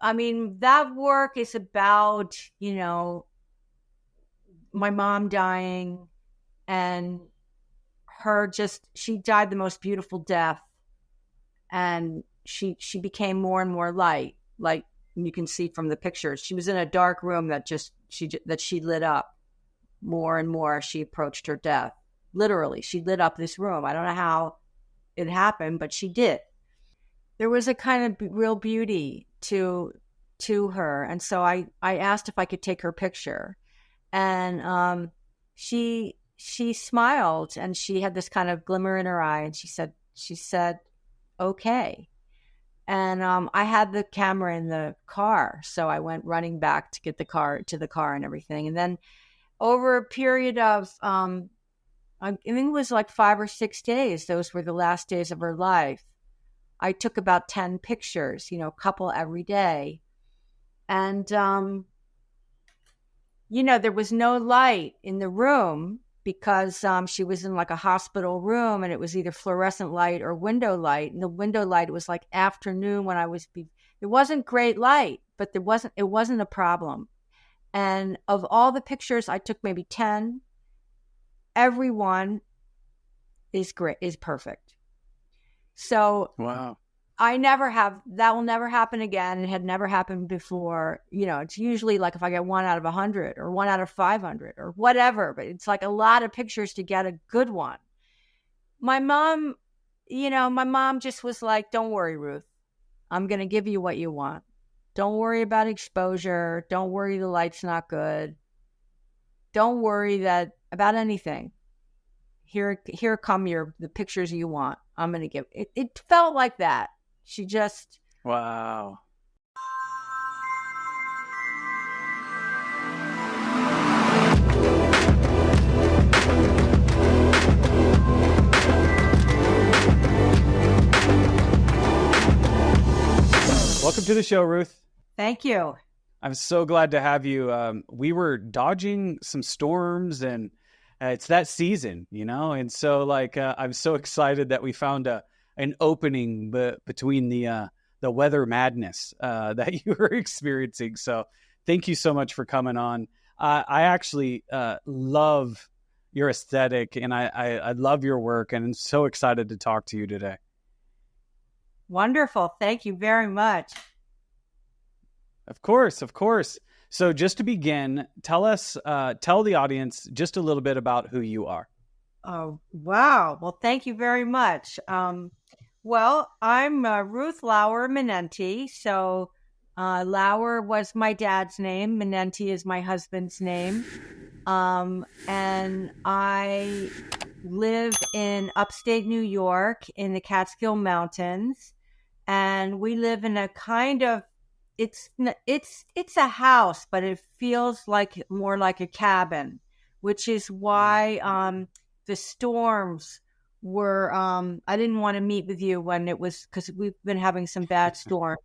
I mean, that work is about, my mom dying and she died the most beautiful death. And she became more and more light, like you can see from the pictures. She was in a dark room that she lit up more and more as she approached her death. Literally, she lit up this room. I don't know how it happened, but she did. There was a kind of real beauty to her. And so I asked if I could take her picture. And she smiled, and she had this kind of glimmer in her eye, and she said, okay. And I had the camera in the car, so I went running back to get the car and everything. And then over a period of I think it was like 5 or 6 days, those were the last days of her life, I took about 10 pictures, a couple every day. And there was no light in the room because she was in like a hospital room, and it was either fluorescent light or window light. And the window light, it was like afternoon when it wasn't great light, but it wasn't a problem. And of all the pictures, I took maybe 10. Every one is perfect. So wow. That will never happen again. It had never happened before. It's usually like if I get 1 out of 100 or 1 out of 500 or whatever, but it's like a lot of pictures to get a good one. My mom just was like, don't worry, Ruth, I'm going to give you what you want. Don't worry about exposure. Don't worry the light's not good. Don't worry about anything. Here come the pictures you want. I'm going to give it. It felt like that. She just... Wow. Welcome to the show, Ruth. Thank you. I'm so glad to have you. We were dodging some storms, and it's that season, and so I'm so excited that we found an opening between the weather madness that you were experiencing. So thank you so much for coming on. I actually love your aesthetic, and I love your work, and I'm so excited to talk to you today. Wonderful. Thank you very much. Of course. So just to begin, tell the audience just a little bit about who you are. Oh, wow. Well, thank you very much. Well, I'm Ruth Lauer Manenti. So Lauer was my dad's name. Manenti is my husband's name. And I live in upstate New York in the Catskill Mountains. And we live in a kind of, it's a house, but it feels like more like a cabin, which is why the storms were, I didn't want to meet with you when it was, because we've been having some bad storms.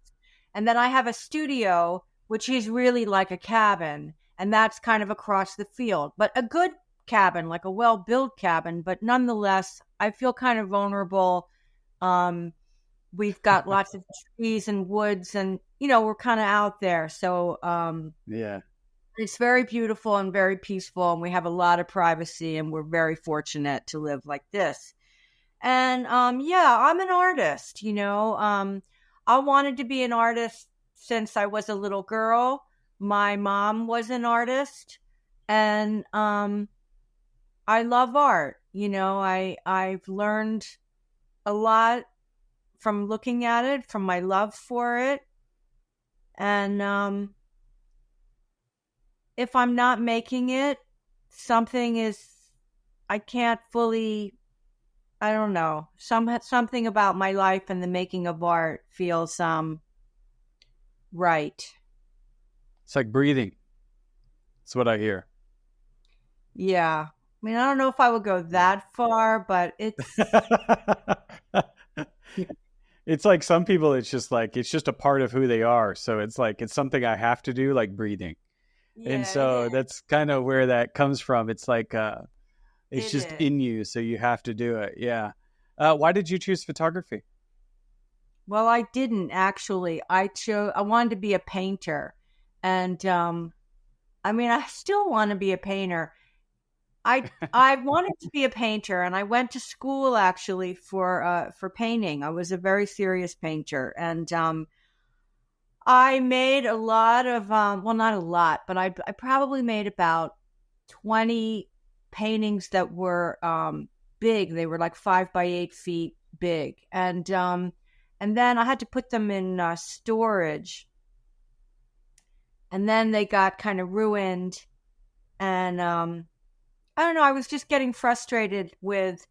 And then I have a studio, which is really like a cabin, and that's kind of across the field, but a good cabin, like a well-built cabin, but nonetheless, I feel kind of vulnerable. We've got lots of trees and woods, and, we're kind of out there. So, yeah. It's very beautiful and very peaceful, and we have a lot of privacy, and we're very fortunate to live like this. And I'm an artist. I wanted to be an artist since I was a little girl. My mom was an artist, and I love art. I've learned a lot from looking at it, from my love for it, and if I'm not making it, I can't fully, I don't know, something about my life and the making of art feels right. It's like breathing. That's what I hear. Yeah. I mean, I don't know if I would go that far, but it's... It's like some people, it's just a part of who they are. So it's like, it's something I have to do, like breathing. Yeah, and so that's kind of where that comes from. It's like, it's just in you. So you have to do it. Yeah. Why did you choose photography? Well, I didn't actually. I wanted to be a painter. And I mean, I still want to be a painter. I wanted to be a painter, and I went to school actually for painting. I was a very serious painter, and I made a lot of well, not a lot, but I probably made about 20 paintings that were big. They were like 5 by 8 feet big, and then I had to put them in storage, and then they got kind of ruined, and I don't know. I was just getting frustrated with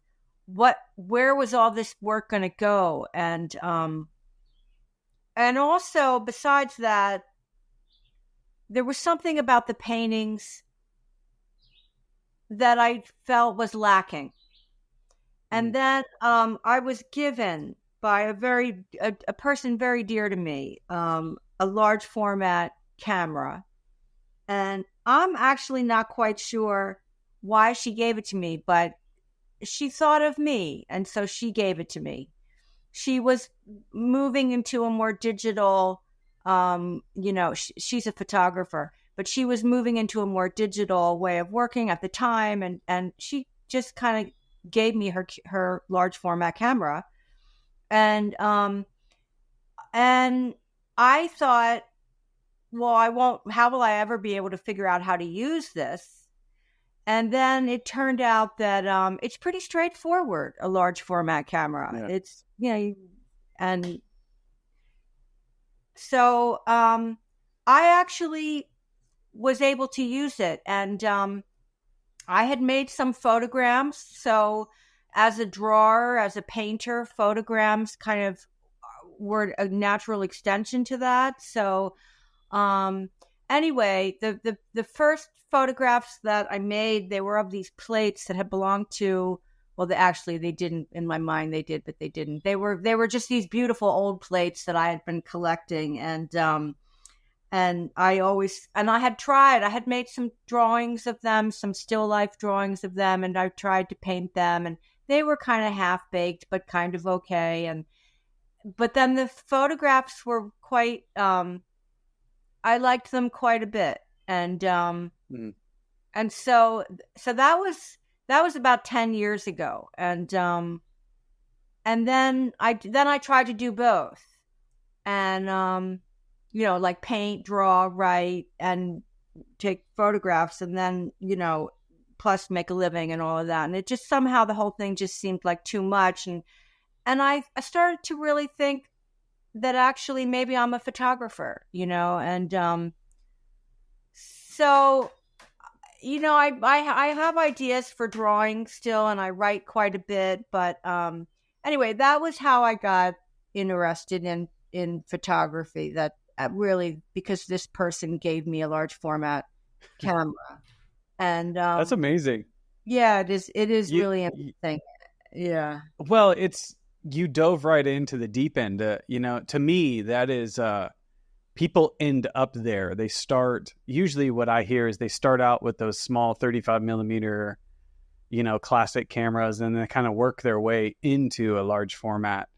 where was all this work going to go, and also besides that, there was something about the paintings that I felt was lacking. And then I was given by a person very dear to me, a large format camera, and I'm actually not quite sure why she gave it to me, but she thought of me, and so she gave it to me. She was moving into a more digital, she's a photographer, but she was moving into a more digital way of working at the time, and she just kind of gave me her large format camera, and I thought, well, how will I ever be able to figure out how to use this? And then it turned out that it's pretty straightforward, a large format camera. Yeah. It's, and so I actually was able to use it. And I had made some photograms. So as a drawer, as a painter, photograms kind of were a natural extension to that. So anyway, the first photographs that I made, they were of these plates that had belonged to, well, they didn't, in my mind they did, but they didn't. They were just these beautiful old plates that I had been collecting, and I had made some drawings of them, some still life drawings of them, and I tried to paint them, and they were kind of half baked, but kind of okay. But then the photographs were quite, I liked them quite a bit. And so that was about 10 years ago. And then I tried to do both, and, like paint, draw, write, and take photographs, and then, plus make a living and all of that. And it just somehow the whole thing just seemed like too much. And I started to really think that actually maybe I'm a photographer, and so, I have ideas for drawing still, and I write quite a bit. But anyway, that was how I got interested in photography. That really, because this person gave me a large format camera, and that's amazing. Yeah, it is. It is really interesting. Yeah. Well, you dove right into the deep end. To me, that is. People end up there. They start, usually what I hear is they start out with those small 35 millimeter, classic cameras, and they kind of work their way into a large format.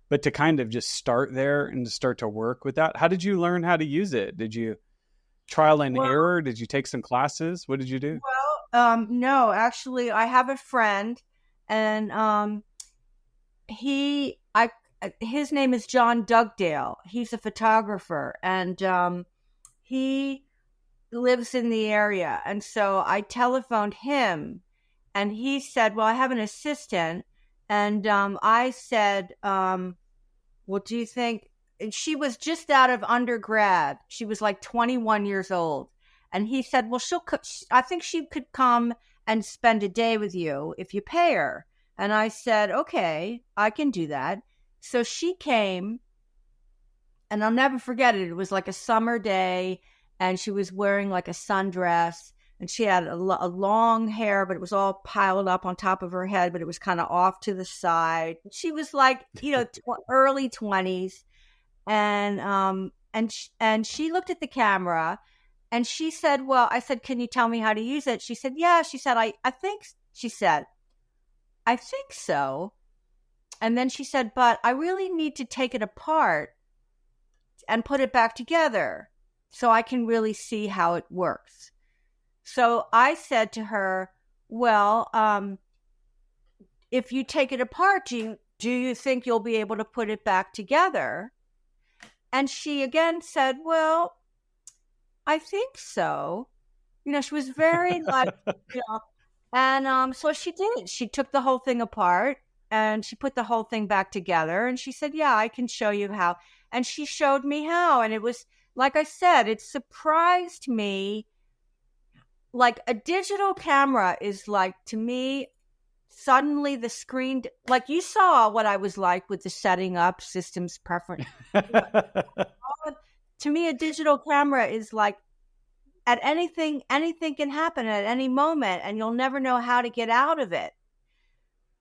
But to kind of just start there and to start to work with that, how did you learn how to use it? Did you trial and error? Did you take some classes? What did you do? Well, no, actually I have a friend, and his name is John Dugdale. He's a photographer, and he lives in the area. And so I telephoned him, and he said, well, I have an assistant. And I said, well, do you think? And she was just out of undergrad. She was like 21 years old. And he said, well, I think she could come and spend a day with you if you pay her. And I said, okay, I can do that. So she came, and I'll never forget it. It was like a summer day, and she was wearing like a sundress, and she had a long hair, but it was all piled up on top of her head, but it was kind of off to the side. She was like, early 20s, and she looked at the camera, and she said, well, I said, can you tell me how to use it? She said, yeah. She said, I think so. And then she said, but I really need to take it apart and put it back together so I can really see how it works. So I said to her, well, if you take it apart, do you think you'll be able to put it back together? And she again said, well, I think so. She was very like, and so she did. She took the whole thing apart and she put the whole thing back together. And she said, yeah, I can show you how. And she showed me how. And it was, like I said, it surprised me. Like a digital camera is like, to me, suddenly the screen, like you saw what I was like with the setting up systems preference. To me, a digital camera is like, at anything can happen at any moment, and you'll never know how to get out of it.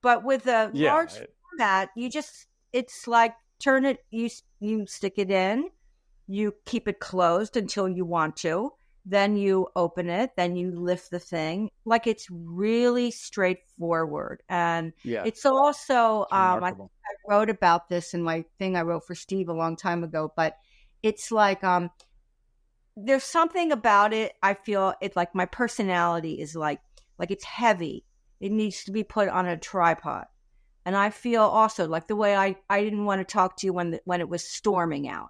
But with a large format, it's like turn it, you stick it in, you keep it closed until you want to, then you open it, then you lift the thing. Like it's really straightforward. And it's also, I wrote about this in my thing I wrote for Steve a long time ago, but it's like, there's something about it. I feel it like my personality is like it's heavy. It needs to be put on a tripod. And I feel also like the way I didn't want to talk to you when it was storming out.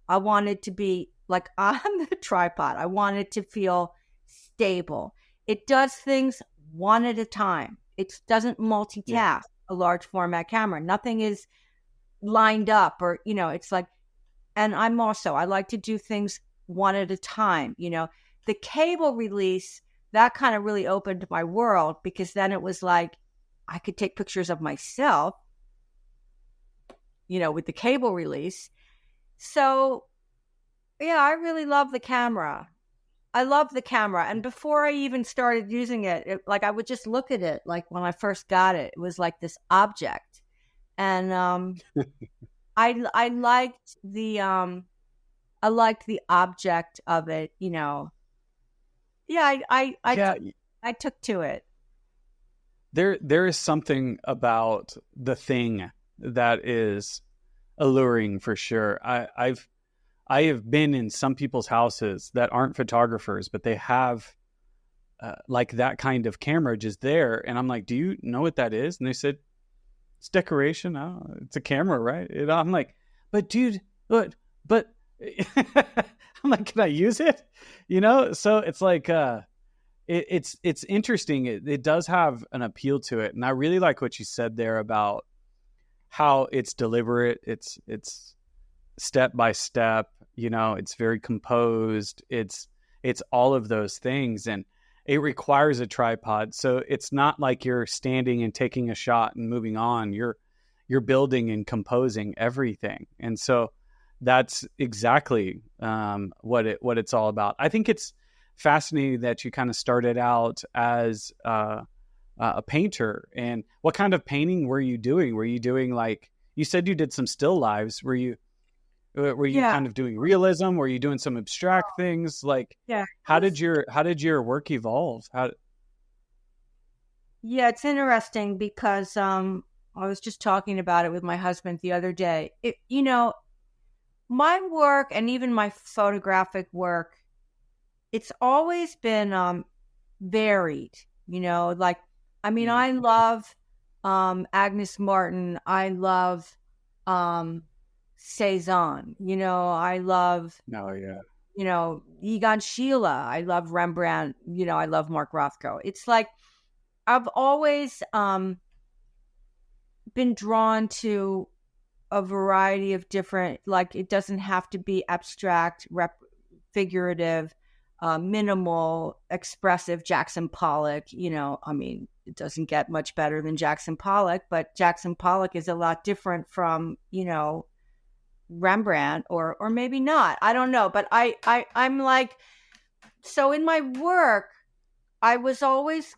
I wanted to be like on the tripod. I wanted to feel stable. It does things one at a time. It doesn't multitask a large format camera. Nothing is lined up or, it's like, and I like to do things one at a time. The cable release, that kind of really opened my world, because then it was like I could take pictures of myself, with the cable release. So I really love the camera. I love the camera. And before I even started using it, like I would just look at it. Like when I first got it, it was like this object. And I liked the object of it, I took to it. There is something about the thing that is alluring for sure. I have been in some people's houses that aren't photographers, but they have like that kind of camera just there. And I'm like, do you know what that is? And they said, it's decoration. Oh, it's a camera, right? And I'm like, but dude, but I'm like, can I use it? So it's like, it's interesting. It does have an appeal to it. And I really like what you said there about how it's deliberate. It's step by step, it's very composed. It's all of those things. And it requires a tripod. So it's not like you're standing and taking a shot and moving on. You're building and composing everything. And so that's exactly what it's all about. I think it's fascinating that you kind of started out as a painter. And what kind of painting were you doing? Were you doing, like you said, you did some still lives? Were you kind of doing realism? Were you doing some abstract things? Like, how did your work evolve? It's interesting because I was just talking about it with my husband the other day. My work and even my photographic work, it's always been varied. I love Agnes Martin. I love Cezanne. I love Egon Schiele. I love Rembrandt. I love Mark Rothko. It's like I've always been drawn to a variety of different, like it doesn't have to be abstract, figurative, minimal, expressive. Jackson Pollock, it doesn't get much better than Jackson Pollock, but Jackson Pollock is a lot different from, Rembrandt or maybe not. I don't know. But I'm like, so in my work, I was always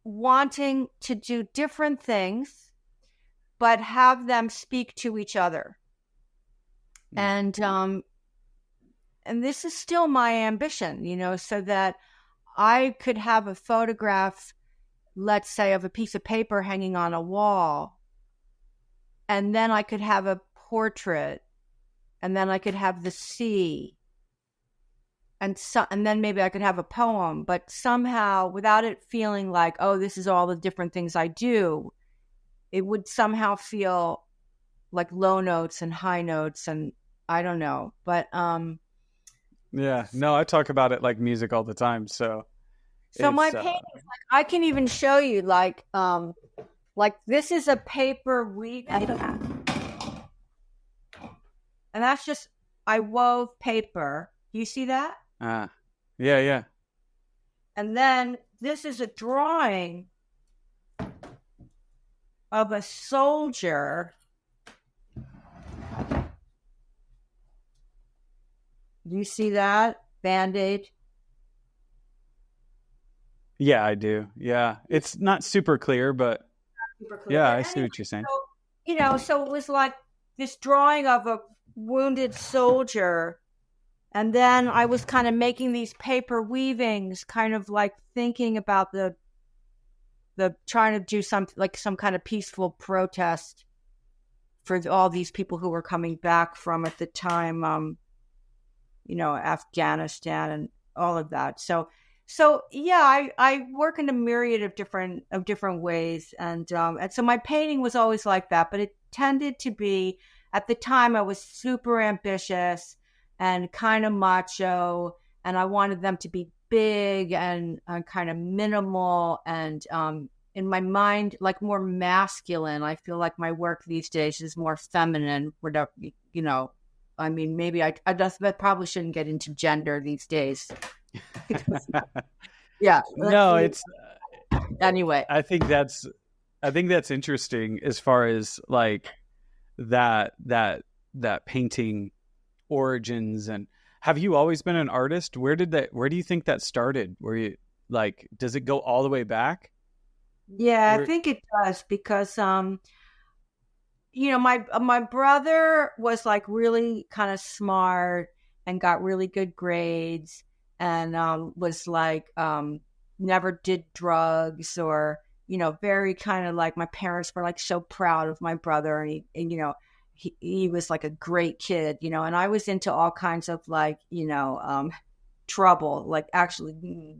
wanting to do different things, but have them speak to each other. And this is still my ambition, so that I could have a photograph, let's say, of a piece of paper hanging on a wall, and then I could have a portrait, and then I could have the sea, and then maybe I could have a poem, but somehow without it feeling like, oh, this is all the different things I do, it would somehow feel like low notes and high notes, and I don't know. But yeah, no, I talk about it like music all the time. So my it's paintings, like I can even show you, like this is a paper weave, and that's just, I wove paper. You see that? Yeah. And then this is a drawing of a soldier. Do you see that? Band-Aid? Yeah, I do. Yeah. It's not super clear, but Super clear. yeah, But I see anyway, what you're saying. so it was like this drawing of a wounded soldier. And then I was kind of making these paper weavings, kind of like thinking about the trying to do some kind of peaceful protest for all these people who were coming back from, at the time, Afghanistan and all of that. So yeah, I work in a myriad of different ways, and so my painting was always like that, but it tended to be, at the time, I was super ambitious and kind of macho, and I wanted them to be big and kind of minimal, and in my mind, like more masculine. I feel like my work these days is more feminine. Whatever, I mean, maybe I probably shouldn't get into gender these days. Yeah. No, it's Anyway. I think that's interesting as far as like that painting origins. And have you always been an artist? Where do you think that started? Where you, like, does it go all the way back? Yeah, I think it does, because my brother was like really kind of smart and got really good grades, and was like never did drugs, or very kind of like, my parents were like so proud of my brother, and he was like a great kid, and I was into all kinds of like trouble, like actually.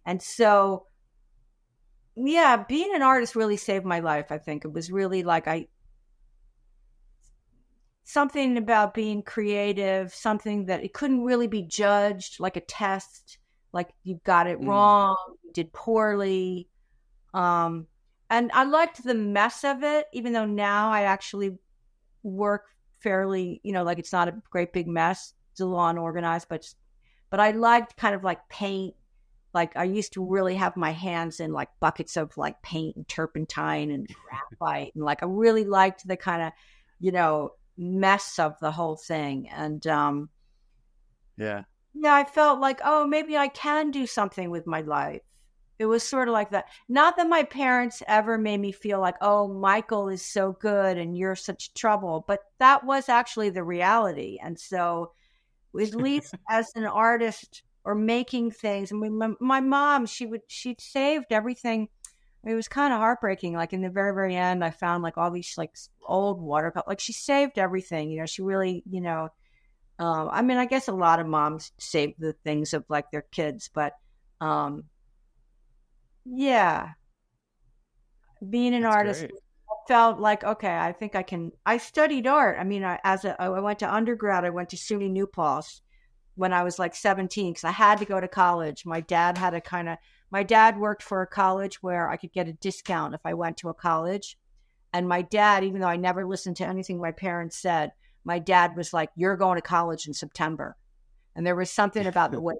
And so yeah, being an artist really saved my life. I think it was really like something about being creative, something that it couldn't really be judged like a test, like you got it wrong, you did poorly. And I liked the mess of it, even though now I actually work fairly, like it's not a great big mess. It's a little unorganized, but I liked kind of like paint. Like I used to really have my hands in like buckets of like paint and turpentine and graphite. And like, I really liked the kind of, mess of the whole thing. And yeah, I felt like, oh, maybe I can do something with my life. It was sort of like that. Not that my parents ever made me feel like, oh, Michael is so good and you're such trouble, but that was actually the reality. And so at least as an artist or making things, I mean, my mom, she saved everything. It was kind of heartbreaking. Like in the very, very end, I found like all these like old watercolor, like she saved everything, she really, I mean, I guess a lot of moms save the things of like their kids, but yeah, being an artist, great. I felt like, okay, I think I can. I studied art. I mean, I went to undergrad. I went to SUNY New Paltz when I was like 17, because I had to go to college. My dad worked for a college where I could get a discount if I went to a college. And my dad, even though I never listened to anything my parents said, my dad was like, "You're going to college in September." And there was something about the way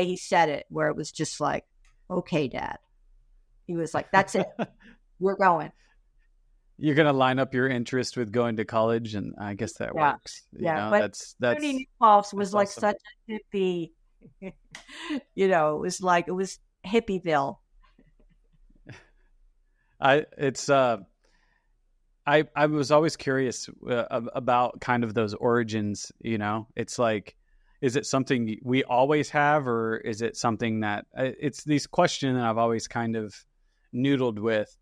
he said it where it was just like, "Okay, Dad." He was like, "That's it. We're going." You're going to line up your interest with going to college, and I guess that works. Yeah, but SUNY New Paltz was like awesome. Such a hippie, it was like, it was hippieville. I was always curious about kind of those origins. It's like, is it something we always have, or is it something that it's these questions that I've always kind of noodled with.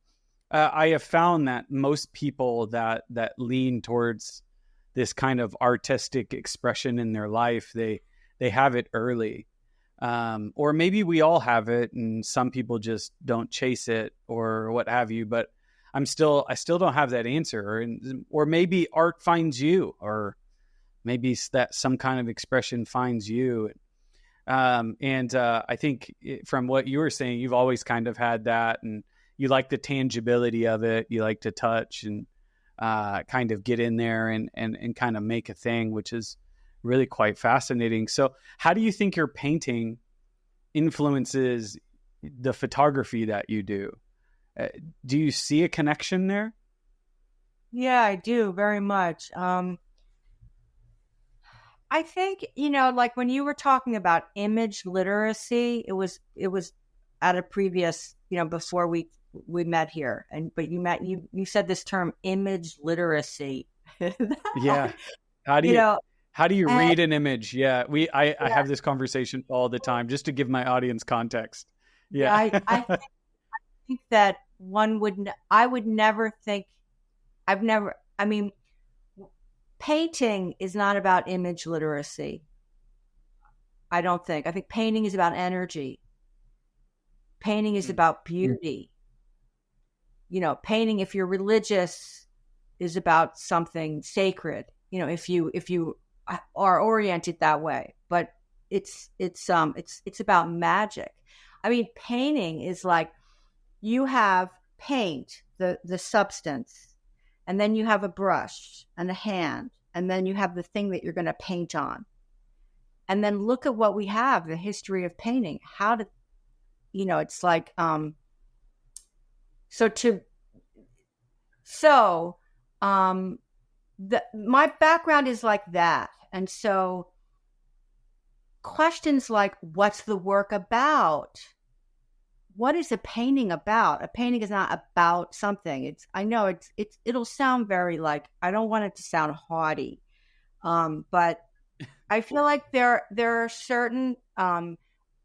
I have found that most people that lean towards this kind of artistic expression in their life, they have it early. Or maybe we all have it and some people just don't chase it or what have you, but I still don't have that answer. Or maybe art finds you, or maybe that some kind of expression finds you. I think from what you were saying, you've always kind of had that, and you like the tangibility of it. You like to touch and kind of get in there and kind of make a thing, which is really quite fascinating. So how do you think your painting influences the photography that you do? Do you see a connection there? Yeah, I do very much. I think, like when you were talking about image literacy, it was at a previous, before we met here, but you said this term image literacy. Yeah. How do you read an image? Yeah. I have this conversation all the time just to give my audience context. Yeah. I think that I would never think, painting is not about image literacy. I don't think. I think painting is about energy. Painting is about beauty. Painting, if you're religious, is about something sacred. If you are oriented that way, but it's about magic. Painting is like you have paint, the substance, and then you have a brush and a hand, and then you have the thing that you're going to paint on. And then look at what we have, the history of painting. It's like, my background is like that. And so questions like, what's the work about? What is a painting about? A painting is not about something. It'll sound very like, I don't want it to sound haughty. But I feel like there are certain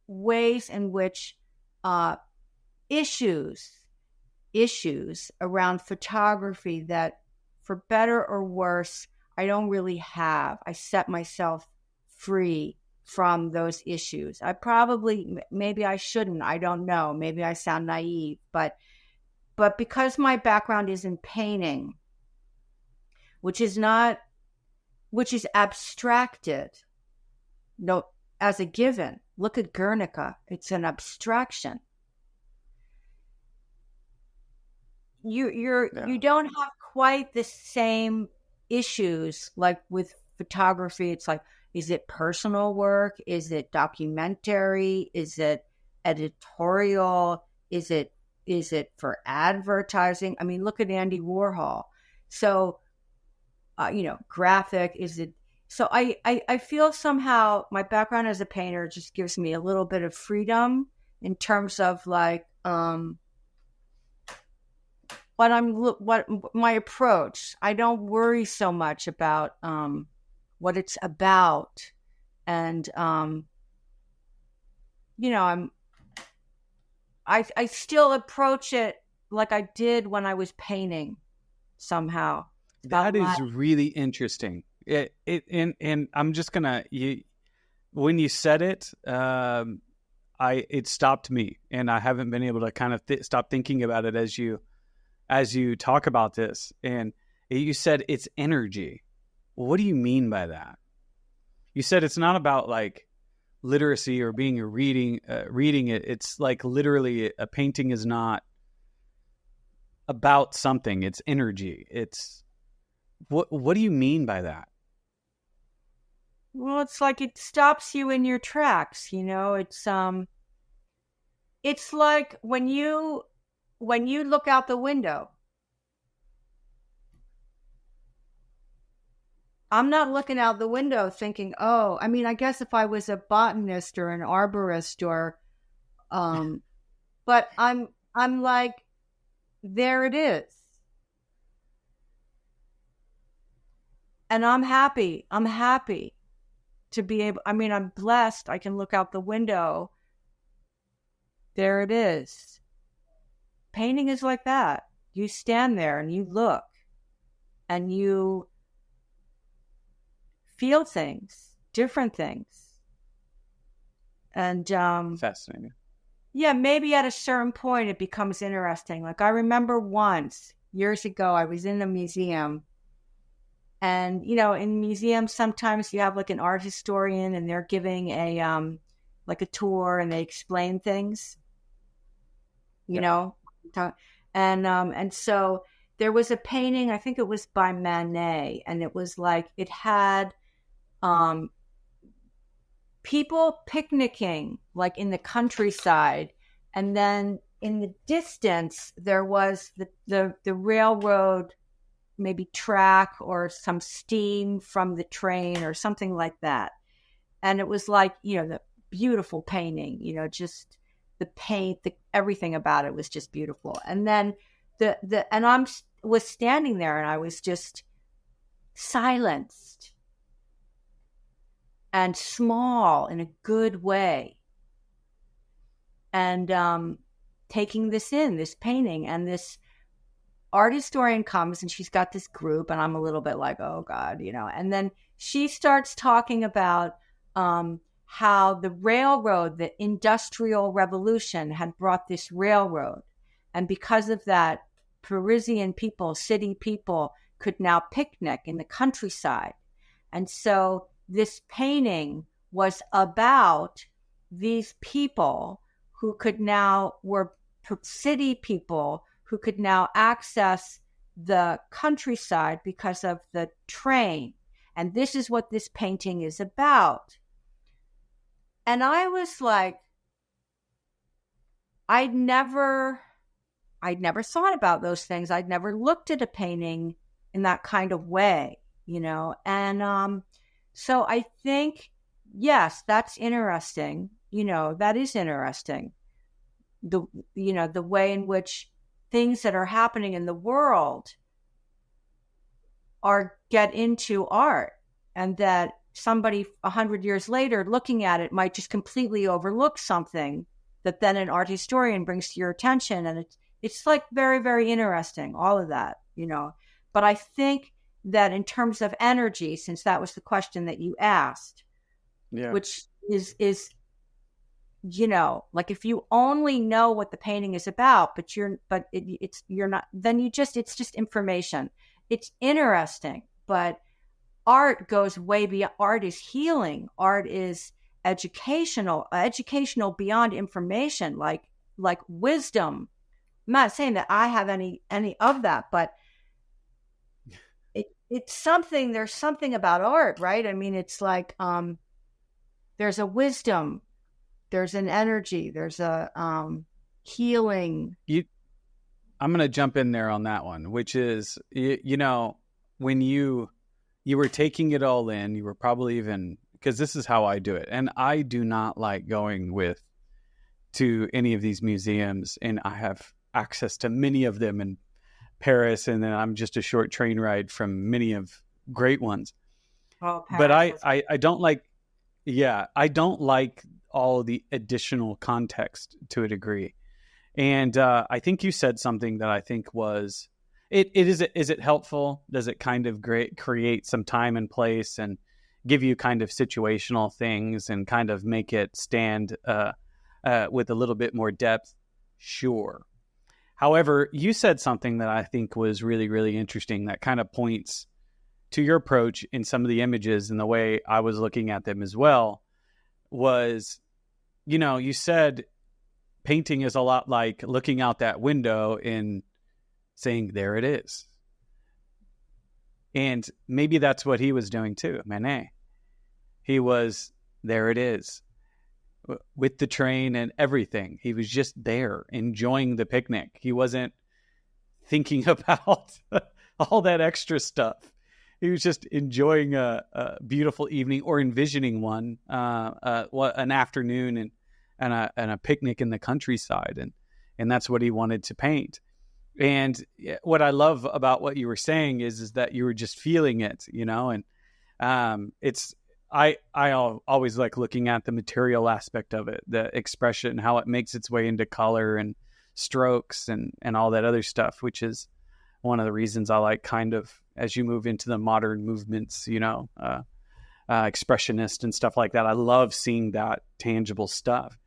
ways in which issues around photography that, for better or worse, I don't really have. I set myself free from those issues. Maybe I shouldn't, I don't know. Maybe I sound naive, but because my background is in painting, which is abstracted, as a given. Look at Guernica. It's an abstraction. You don't have quite the same issues like with photography. It's like, is it personal work? Is it documentary? Is it editorial? Is it for advertising? Look at Andy Warhol. So, graphic, is it? So I feel somehow my background as a painter just gives me a little bit of freedom in terms of like, what my approach. I don't worry so much about, what it's about. And, I still approach it like I did when I was painting somehow. That is really interesting. And I'm just gonna, when you said it, it stopped me, and I haven't been able to kind of stop thinking about it as you talk about this. And you said it's energy. Well, what do you mean by that? You said it's not about like literacy or being reading it. It's like literally a painting is not about something. It's energy. It's what do you mean by that? Well, it's like it stops you in your tracks. It's like when you look out the window. I'm not looking out the window thinking, I guess if I was a botanist or an arborist or, but I'm like, there it is. And I'm happy to be able, I'm blessed. I can look out the window. There it is. Painting is like that. you stand there and you look and you feel things, different things. And Fascinating. yeah, maybe at a certain point it becomes interesting. Like I remember once years ago, I was in a museum, and in museums sometimes you have like an art historian, and they're giving a like a tour, and they explain things, Yep. and so there was a painting, I think it was by Manet, and it was like it had people picnicking like in the countryside, and then in the distance there was the railroad, maybe track or some steam from the train or something like that. And it was like, the beautiful painting, just the paint, everything about it was just beautiful. And then I was standing there, and I was just silenced and small in a good way, and taking this painting, and this art historian comes, and she's got this group, and I'm a little bit like, oh God, and then she starts talking about how the railroad, the Industrial Revolution, had brought this railroad, and because of that, Parisian people, city people, could now picnic in the countryside. And so this painting was about these people who could now were city people who could now access the countryside because of the train. And this is what this painting is about. And I was like, I'd never thought about those things. I'd never looked at a painting in that kind of way, And so I think, yes, that's interesting. That is interesting. The way in which things that are happening in the world get into art, and that somebody 100 years later looking at it might just completely overlook something that then an art historian brings to your attention. And it's like very, very interesting, all of that, But I think that in terms of energy, since that was the question that you asked, which is like if you only know what the painting is about, it's just information. It's interesting, but art goes way beyond. Art is healing. Art is educational beyond information, like wisdom. I'm not saying that I have any of that, but it's something. There's something about art, right? I mean, it's like there's a wisdom, there's an energy, there's a healing. I'm going to jump in there on that one, which is, when you were taking it all in, you were probably even, because this is how I do it. And I do not like going to any of these museums, and I have access to many of them in Paris. And then I'm just a short train ride from many of great ones. Oh, but I don't like, I don't like all the additional context to a degree. And I think you said something that I think was, is it helpful? Does it kind of create some time and place and give you kind of situational things and kind of make it stand with a little bit more depth? Sure. However, you said something that I think was really, really interesting that kind of points to your approach in some of the images, and the way I was looking at them as well was, you said painting is a lot like looking out that window and saying, there it is. And maybe that's what he was doing too, Manet. He was, there it is, with the train and everything. He was just there, enjoying the picnic. He wasn't thinking about all that extra stuff. He was just enjoying a beautiful evening, or envisioning one, an afternoon and a picnic in the countryside, and that's what he wanted to paint. And what I love about what you were saying is that you were just feeling it, and I always like looking at the material aspect of it, the expression, how it makes its way into color and strokes and all that other stuff, which is one of the reasons I like kind of as you move into the modern movements, expressionist and stuff like that. I love seeing that tangible stuff.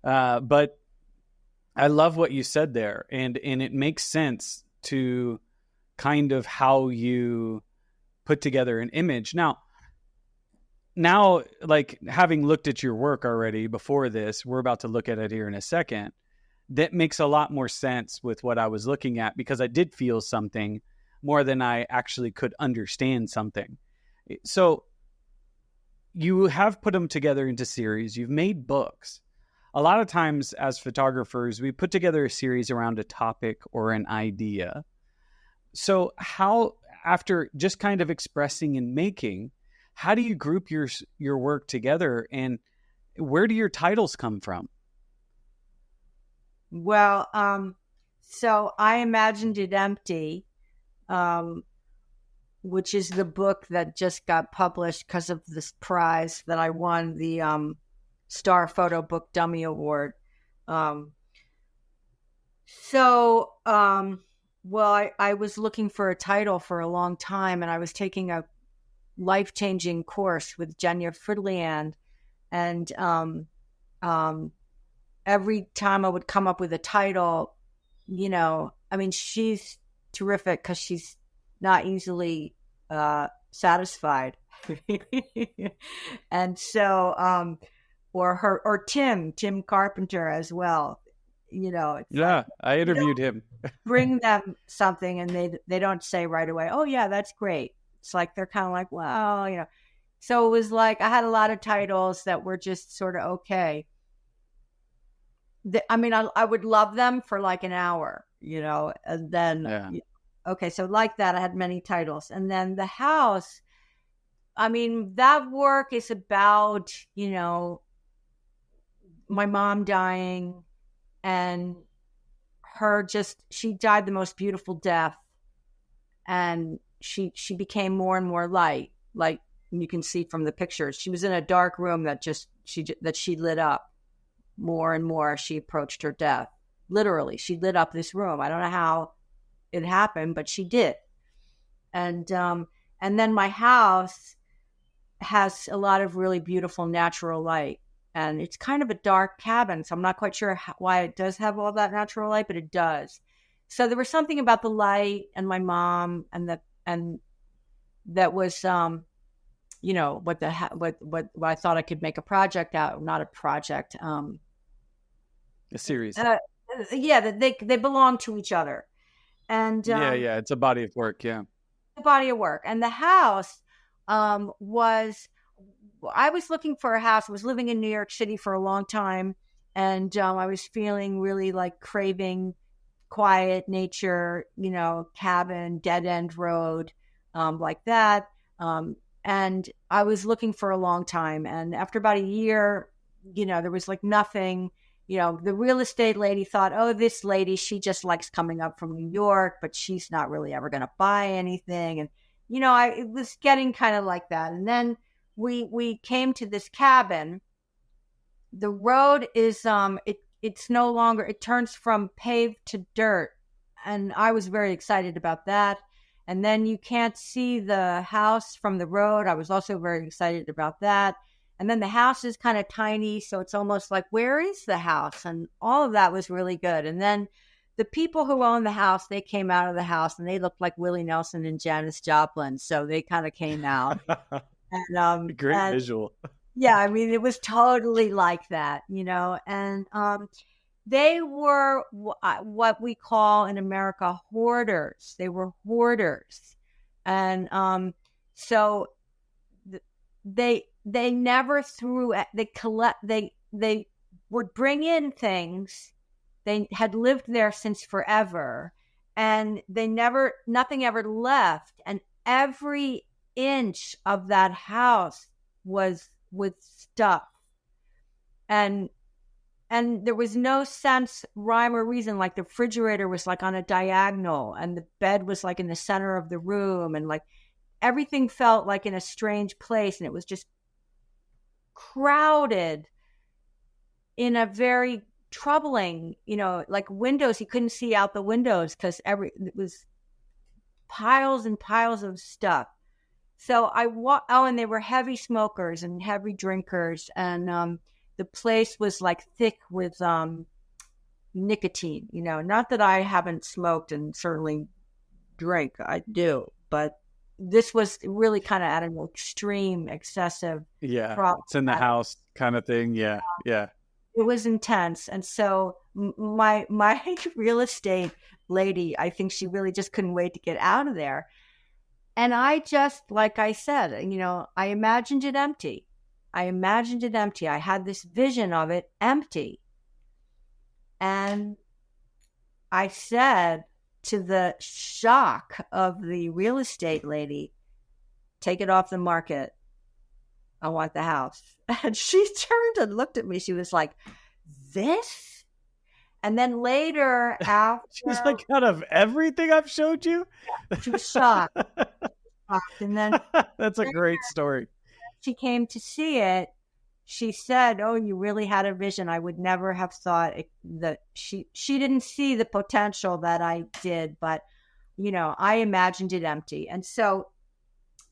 But I love what you said there, and it makes sense to kind of how you put together an image. Now, like having looked at your work already before this, we're about to look at it here in a second. That makes a lot more sense with what I was looking at, because I did feel something more than I actually could understand something. So you have put them together into series. You've made books. A lot of times as photographers, we put together a series around a topic or an idea. So how, after just kind of expressing and making, how do you group your work together, and where do your titles come from? Well, so I imagined it empty, which is the book that just got published because of this prize that I won, the Star Photo Book Dummy Award. Well, I was looking for a title for a long time, and I was taking a life-changing course with Jenya Fridliand, and every time I would come up with a title, she's terrific because she's not easily satisfied. And so, or Tim Carpenter as well. I interviewed him. Bring them something and they don't say right away, oh yeah, that's great. It's like, they're kind of like, well, so it was like, I had a lot of titles that were just sort of okay. I would love them for like an hour, and then, okay. So like that, I had many titles. And then the house, that work is about, my mom dying, and she died the most beautiful death. And she became more and more light, like you can see from the pictures. She was in a dark room that she lit up more and more as she approached her death. Literally, she lit up this room. I don't know how it happened, but she did. And then my house has a lot of really beautiful natural light. And it's kind of a dark cabin, so I'm not quite sure why it does have all that natural light, but it does. So there was something about the light and my mom, and that was, what I thought I could make a project out. Not a project, a series. That they belong to each other, and it's a body of work. Yeah, a body of work. And the house was. I was looking for a house. I was living in New York City for a long time, and I was feeling really like craving quiet nature, cabin, dead end road, like that. And I was looking for a long time. And after about a year, there was like nothing. The real estate lady thought, oh, this lady, she just likes coming up from New York, but she's not really ever going to buy anything. And, it was getting kind of like that. And then we came to this cabin. The road is, it's no longer, it turns from paved to dirt. And I was very excited about that. And then you can't see the house from the road. I was also very excited about that. And then the house is kind of tiny, so it's almost like, where is the house? And all of that was really good. And then the people who owned the house, they came out of the house, and they looked like Willie Nelson and Janis Joplin. So they kind of came out. And great visual. Yeah, it was totally like that, And they were what we call in America hoarders. They were hoarders, and so they never threw. They would bring in things. They had lived there since forever, and nothing ever left, and every inch of that house was with stuff, and there was no sense, rhyme or reason. Like the refrigerator was like on a diagonal, and the bed was like in the center of the room, and like everything felt like in a strange place, and it was just crowded in a very troubling, like windows. He couldn't see out the windows because it was piles and piles of stuff. So and they were heavy smokers and heavy drinkers. And the place was like thick with nicotine, not that I haven't smoked and certainly drink. I do, but this was really kind of at an extreme, excessive. Yeah. It's in the house kind of thing. Yeah. Yeah. It was intense. And so my real estate lady, I think she really just couldn't wait to get out of there. And I just, like I said, I imagined it empty. I had this vision of it empty. And I said, to the shock of the real estate lady, take it off the market. I want the house. And she turned and looked at me. She was like, this? And then later, after... She's like, out of everything I've showed you? She was shocked. And then... That's a great story. She came to see it. She said, oh, you really had a vision. I would never have thought that she didn't see the potential that I did, but, I imagined it empty. And so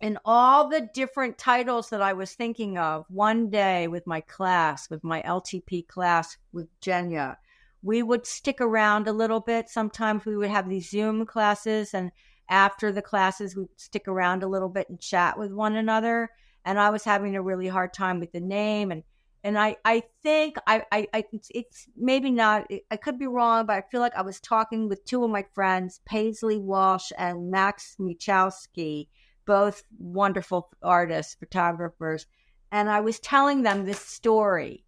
in all the different titles that I was thinking of, one day with my class, with my LTP class with Jenya, we would stick around a little bit. Sometimes we would have these Zoom classes, and after the classes, we'd stick around a little bit and chat with one another. And I was having a really hard time with the name. And I think it's maybe not, I could be wrong, but I feel like I was talking with two of my friends, Paisley Walsh and Max Michowski, both wonderful artists, photographers. And I was telling them this story.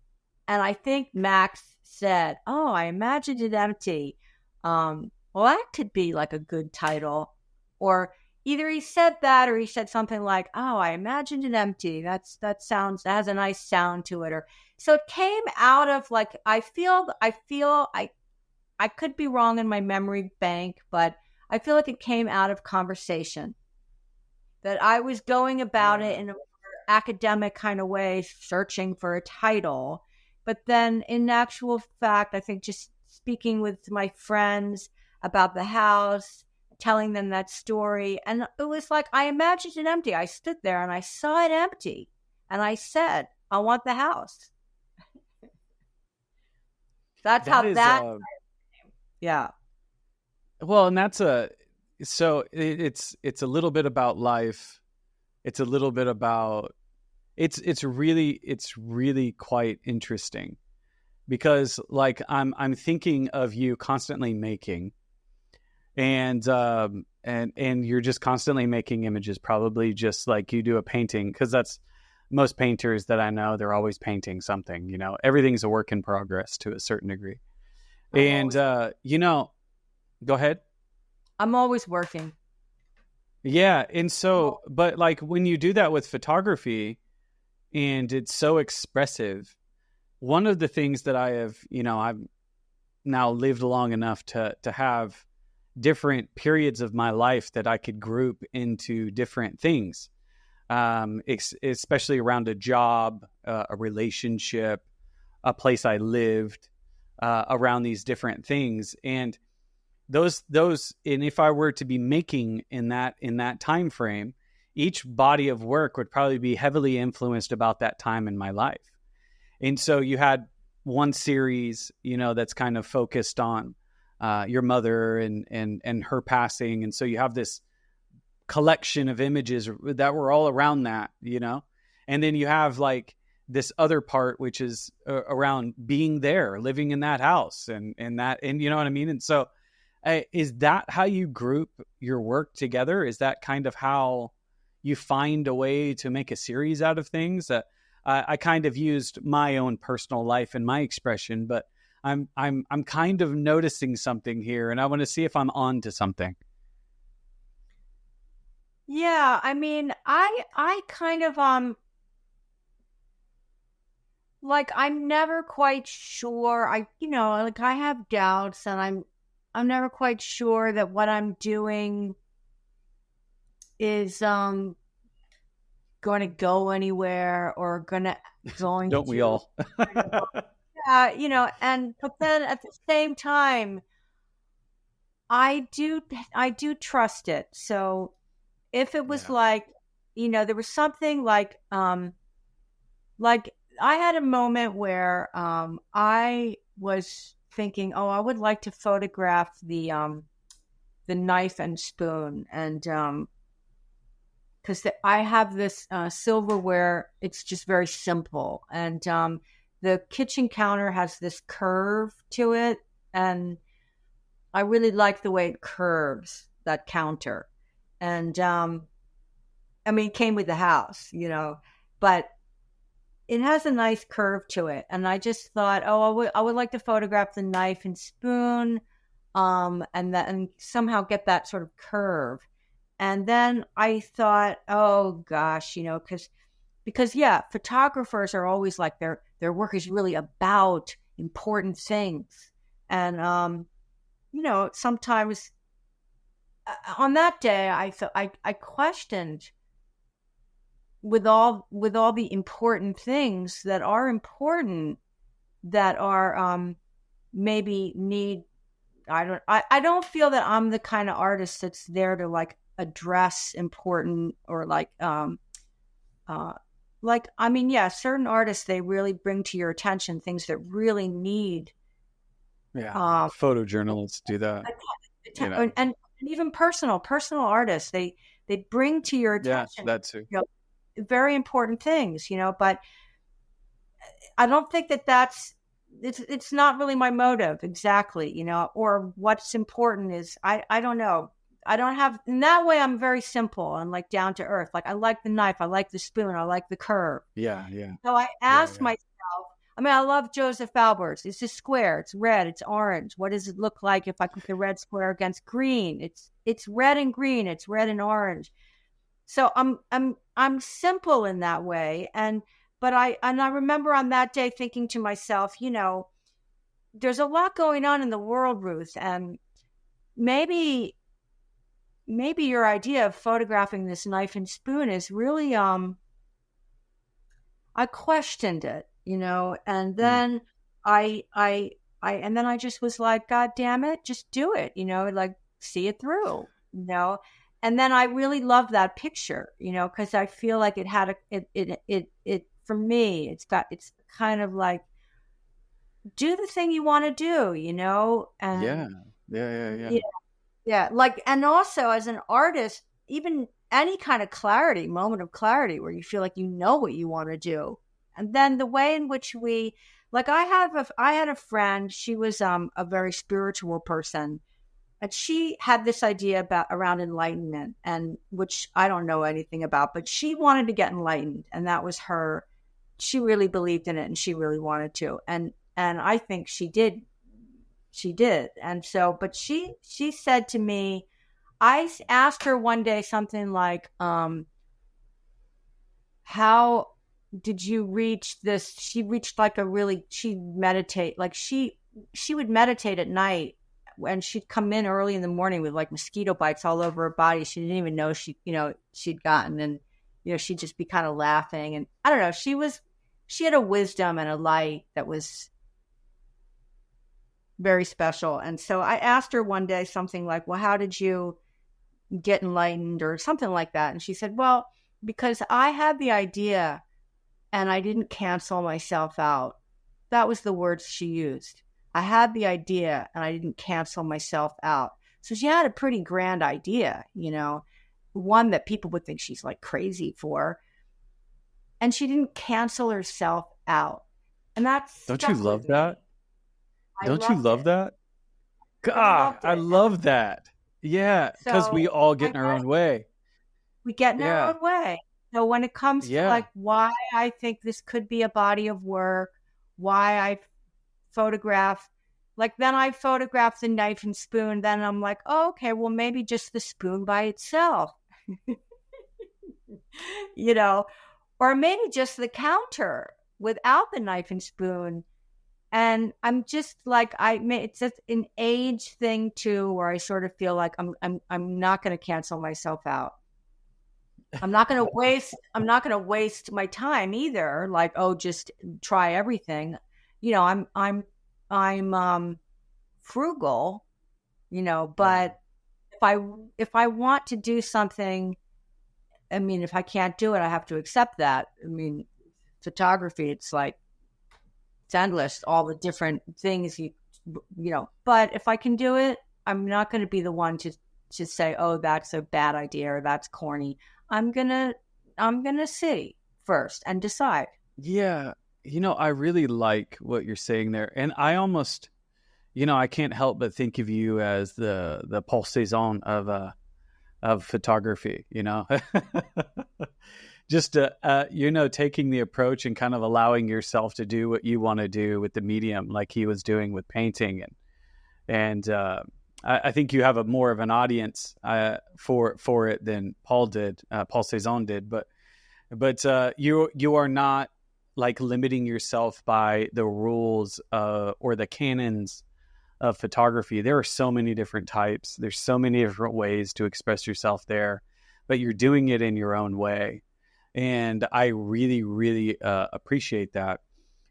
And I think Max said, oh, I imagined it empty. Well, that could be like a good title. Or either he said that, or he said something like, oh, I imagined it empty. That has a nice sound to it. Or so it came out of like, I could be wrong in my memory bank, but I feel like it came out of conversation, that I was going about it in a more academic kind of way, searching for a title. But then in actual fact, I think just speaking with my friends about the house, telling them that story. And it was like, I imagined it empty. I stood there and I saw it empty. And I said, I want the house. Yeah. Well, and so it's a little bit about life. It's a little bit about, it's really quite interesting, because like I'm thinking of you constantly making, and you're just constantly making images, probably just like you do a painting, because that's most painters that I know, they're always painting something, everything's a work in progress to a certain degree. And go ahead. I'm always working. Yeah. And so, but like when you do that with photography and it's so expressive, one of the things that I have, I've now lived long enough to have different periods of my life that I could group into different things, especially around a job, a relationship, a place I lived, around these different things. And those, and if I were to be making in that time frame, each body of work would probably be heavily influenced about that time in my life. And so you had one series, that's kind of focused on your mother and her passing. And so you have this collection of images that were all around that, and then you have like this other part, which is around being there, living in that house and you know what I mean? And so is that how you group your work together? Is that kind of how you find a way to make a series out of things? I kind of used my own personal life and my expression, but I'm kind of noticing something here, and I want to see if I'm on to something. Yeah, I mean, I kind of like I'm never quite sure. I have doubts, and I'm never quite sure that what I'm doing is going to go anywhere or going Don't we all? but then at the same time, I do trust it. So if it was like, there was something like I had a moment where I was thinking, oh, I would like to photograph the knife and spoon, and because I have this silverware, it's just very simple, and the kitchen counter has this curve to it, and I really like the way it curves, that counter. And it came with the house, but it has a nice curve to it. And I just thought, oh, I would like to photograph the knife and spoon, and somehow get that sort of curve. And then I thought, oh gosh, because photographers are always like their work is really about important things. And sometimes on that day I questioned, with all the important things that are important, that are maybe need, I don't feel that I'm the kind of artist that's there to like address important, or certain artists, they really bring to your attention things that really need. Photojournalists do that. And even personal artists, they bring to your attention that too. Very important things, but I don't think that's it's not really my motive exactly, or what's important is, I don't know. I don't have, in that way, I'm very simple and like down to earth. Like I like the knife, I like the spoon, I like the curve. Yeah. So I asked myself, I love Joseph Albert's. It's a square. It's red. It's orange. What does it look like if I put the red square against green? It's red and green. It's red and orange. So I'm simple in that way. But I remember on that day thinking to myself, there's a lot going on in the world, Ruth, and maybe your idea of photographing this knife and spoon is really I questioned it. And then and then I just was like, God damn it, just do it, like see it through, and then I really love that picture, because I feel like it had it for me, it's kind of like, do the thing you want to do, and like, and also as an artist, even any kind of moment of clarity where you feel like what you want to do. And then the way in which I had a friend, she was a very spiritual person, and she had this idea around enlightenment, and which I don't know anything about, but she wanted to get enlightened, and that was her. She really believed in it, and she really wanted to, and I think she did. And so, but she said to me, I asked her one day something like, how did you reach this? She reached like she would meditate at night, and she'd come in early in the morning with like mosquito bites all over her body. She didn't even know she'd gotten, and, she'd just be kind of laughing. And I don't know, she had a wisdom and a light that was very special. And so I asked her one day something like, well, how did you get enlightened, or something like that? And she said, well, because I had the idea and I didn't cancel myself out. That was the words she used. I had the idea and I didn't cancel myself out. So she had a pretty grand idea, one that people would think she's like crazy for. And she didn't cancel herself out. And that's, don't you love that? Don't you love that? God, I love that. Yeah, because we all get in our own way. We get in our own way. So when it comes to like why I think this could be a body of work, why I photograph, like then I photograph the knife and spoon, then I'm like, oh, okay, well maybe just the spoon by itself, or maybe just the counter without the knife and spoon. And I'm just like, it's just an age thing too, where I sort of feel like I'm not going to cancel myself out. I'm not going to waste my time either. Like, oh, just try everything. I'm frugal, but if I want to do something, I mean, if I can't do it, I have to accept that. I mean, photography, it's endless, all the different things but if I can do it, I'm not going to be the one to say, oh, that's a bad idea or that's corny. I'm going to see first and decide. Yeah. I really like what you're saying there. And I almost, I can't help but think of you as the Paul Cézanne of photography, just taking the approach and kind of allowing yourself to do what you want to do with the medium, like he was doing with painting. And I think you have a more of an audience for it than Paul Cézanne did, but you are not like limiting yourself by the rules or the canons of photography. There are so many different types. There's so many different ways to express yourself there, but you're doing it in your own way. And I really, really appreciate that.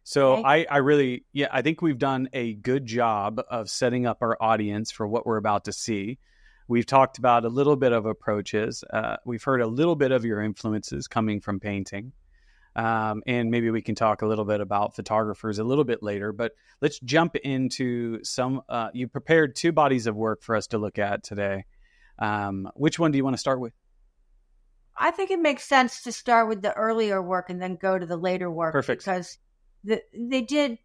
So Okay. I think we've done a good job of setting up our audience for what we're about to see. We've talked about a little bit of approaches. We've heard a little bit of your influences coming from painting. And maybe we can talk a little bit about photographers a little bit later, but let's jump into you prepared 2 bodies of work for us to look at today. Which one do you want to start with? I think it makes sense to start with the earlier work and then go to the later work. Perfect. Because they did.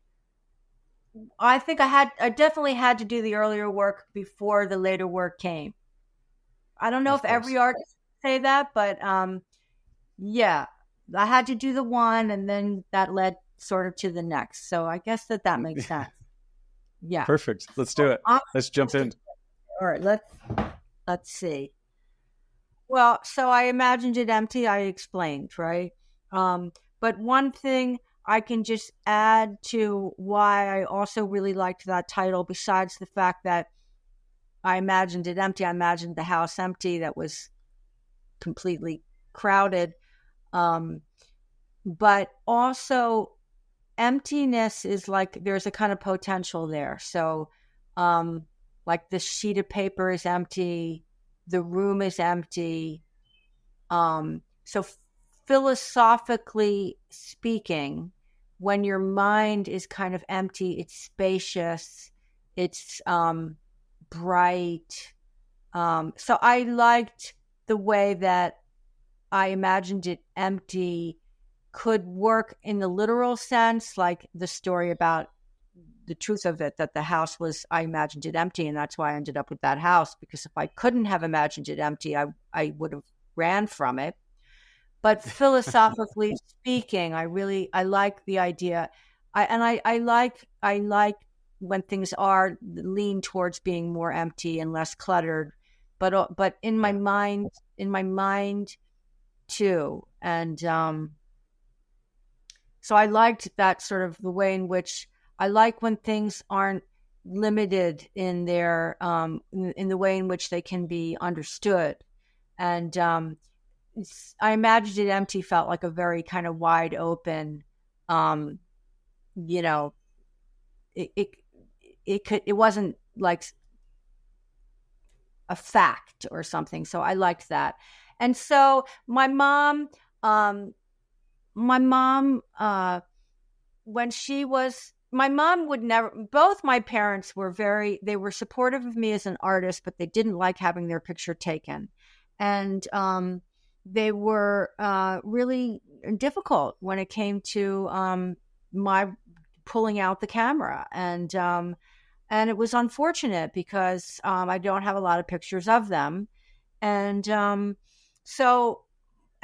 I think I definitely had to do the earlier work before the later work came. I don't know if every artist say that, but yeah, I had to do the one, and then that led sort of to the next. So I guess that makes sense. Yeah. Perfect. Let's do it. Let's jump in. All right. Let's see. Well, so I imagined it empty. I explained, right? But one thing I can just add to why I also really liked that title, besides the fact that I imagined it empty, I imagined the house empty that was completely crowded. But also emptiness is like there's a kind of potential there. So like the sheet of paper is empty, the room is empty. So philosophically speaking, when your mind is kind of empty, it's spacious, it's bright. So I liked the way that I imagined it empty could work in the literal sense, like the story about the truth of it, that the house was, I imagined it empty, and that's why I ended up with that house, because if I couldn't have imagined it empty, I would have ran from it. But philosophically speaking, I like the idea. I like when things are lean towards being more empty and less cluttered, but in my mind too. And so I liked that sort of the way in which I like when things aren't limited in their in the way in which they can be understood. And I imagined it empty felt like a very kind of wide open, it wasn't like a fact or something. So I liked that. And so my mom, when she was, my mom would never, both my parents were they were supportive of me as an artist, but they didn't like having their picture taken. And they were really difficult when it came to my pulling out the camera. And it was unfortunate because I don't have a lot of pictures of them. And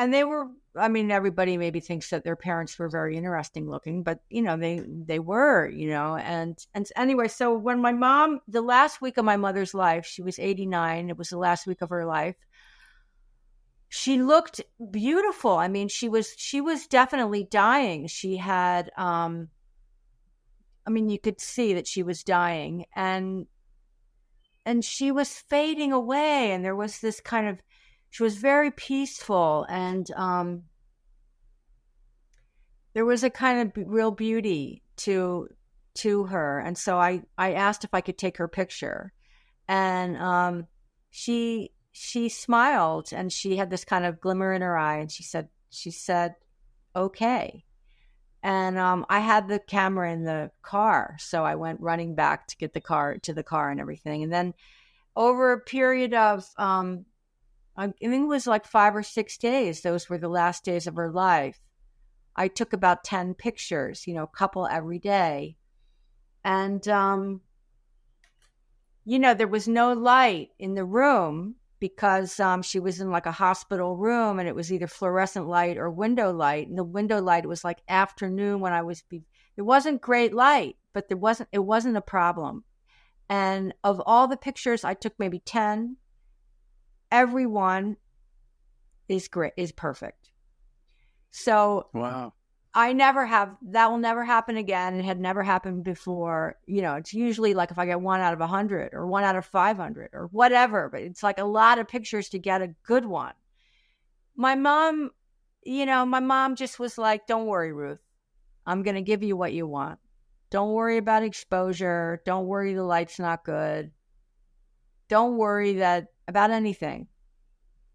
and they were, I mean, everybody maybe thinks that their parents were very interesting looking, but they were, and anyway, so when my mom, the last week of my mother's life, she was 89. It was the last week of her life. She looked beautiful. I mean, she was definitely dying. She had, you could see that she was dying, and she was fading away. And there was this kind of, she was very peaceful, and there was a kind of real beauty to to her. And so I asked if I could take her picture. And she smiled, and she had this kind of glimmer in her eye, and she said, okay. And I had the camera in the car, so I went running back to get the car and everything. And then over a period of I think it was like 5 or 6 days, those were the last days of her life, I took about 10 pictures, a couple every day. And there was no light in the room because she was in like a hospital room, and it was either fluorescent light or window light. And the window light was like afternoon when it wasn't great light, but it wasn't a problem. And of all the pictures, I took maybe 10. Every one is perfect. So wow. That will never happen again. It had never happened before. It's usually like if I get 1 out of 100 or 1 out of 500 or whatever, but it's like a lot of pictures to get a good one. My mom just was like, don't worry, Ruth, I'm going to give you what you want. Don't worry about exposure. Don't worry the light's not good. Don't worry about anything.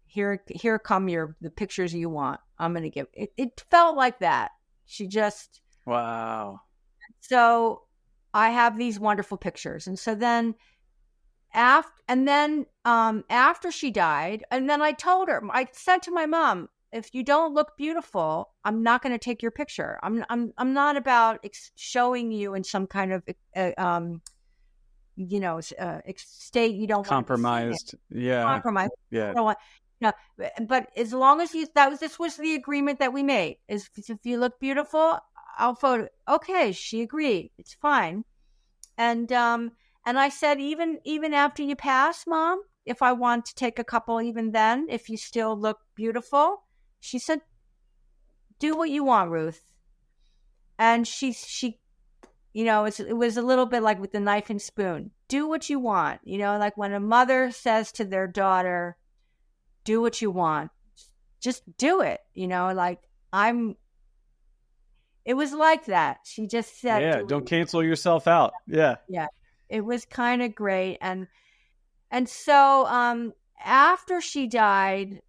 Here come the pictures you want. I'm going to give it. It felt like that. She just, wow. So I have these wonderful pictures. And so then after she died, and then I told her, I said to my mom, if you don't look beautiful, I'm not going to take your picture. I'm not about showing you in some kind of, state you don't compromised. Yeah. Compromised. Yeah. I don't want, but as long as this was the agreement that we made, is if you look beautiful, I'll photo. Okay, she agreed. It's fine. And I said, even after you pass, Mom, if I want to take a couple, even then, if you still look beautiful, she said, do what you want, Ruth. And she it was a little bit like with the knife and spoon. Do what you want. Like when a mother says to their daughter, do what you want, just do it. It was like that. She just said, yeah, don't cancel yourself out. Yeah. Yeah. It was kind of great. And so after she died,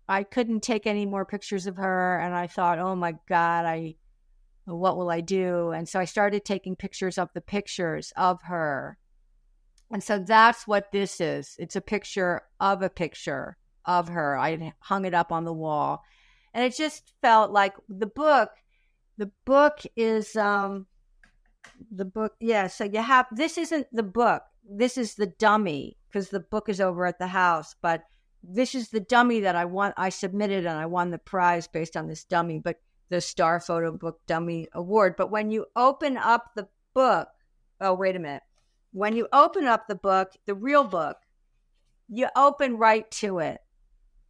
I couldn't take any more pictures of her. And I thought, oh my God, what will I do? And so I started taking pictures of the pictures of her. And so that's what this is. It's a picture of her. I hung it up on the wall. And it just felt like the book is the book. Yeah. So this isn't the book. This is the dummy, because the book is over at the house, but this is the dummy that I submitted, and I won the prize based on this dummy, but the Star Photo Book Dummy Award. But when you open up the book, oh, wait a minute. When you open up the book, the real book, you open right to it.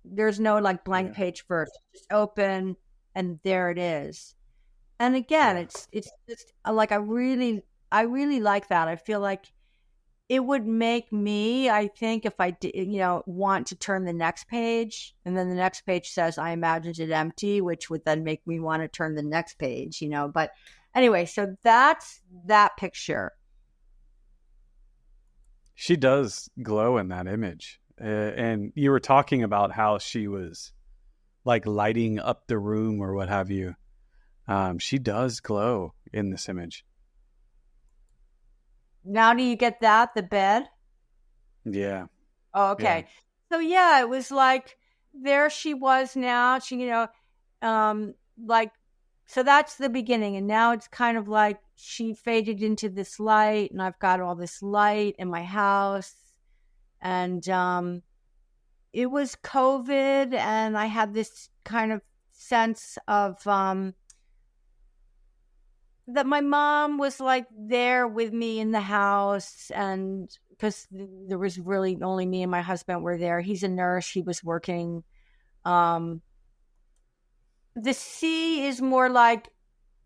There's no like blank page first. Just open, and there it is. And again, it's just like I really like that. I feel like it would make me, I think, if I did, want to turn the next page, and then the next page says, I imagined it empty, which would then make me want to turn the next page, But anyway, so that's that picture. She does glow in that image. And you were talking about how she was like lighting up the room or what have you. She does glow in this image. Now do you get that? The bed? Yeah. Oh, okay. Yeah. So it was like there she was now. She, so that's the beginning. And now it's kind of like she faded into this light, and I've got all this light in my house. And it was COVID, and I had this kind of sense of that my mom was like there with me in the house, and because there was really only me and my husband were there. He's a nurse. He was working. The sea is more like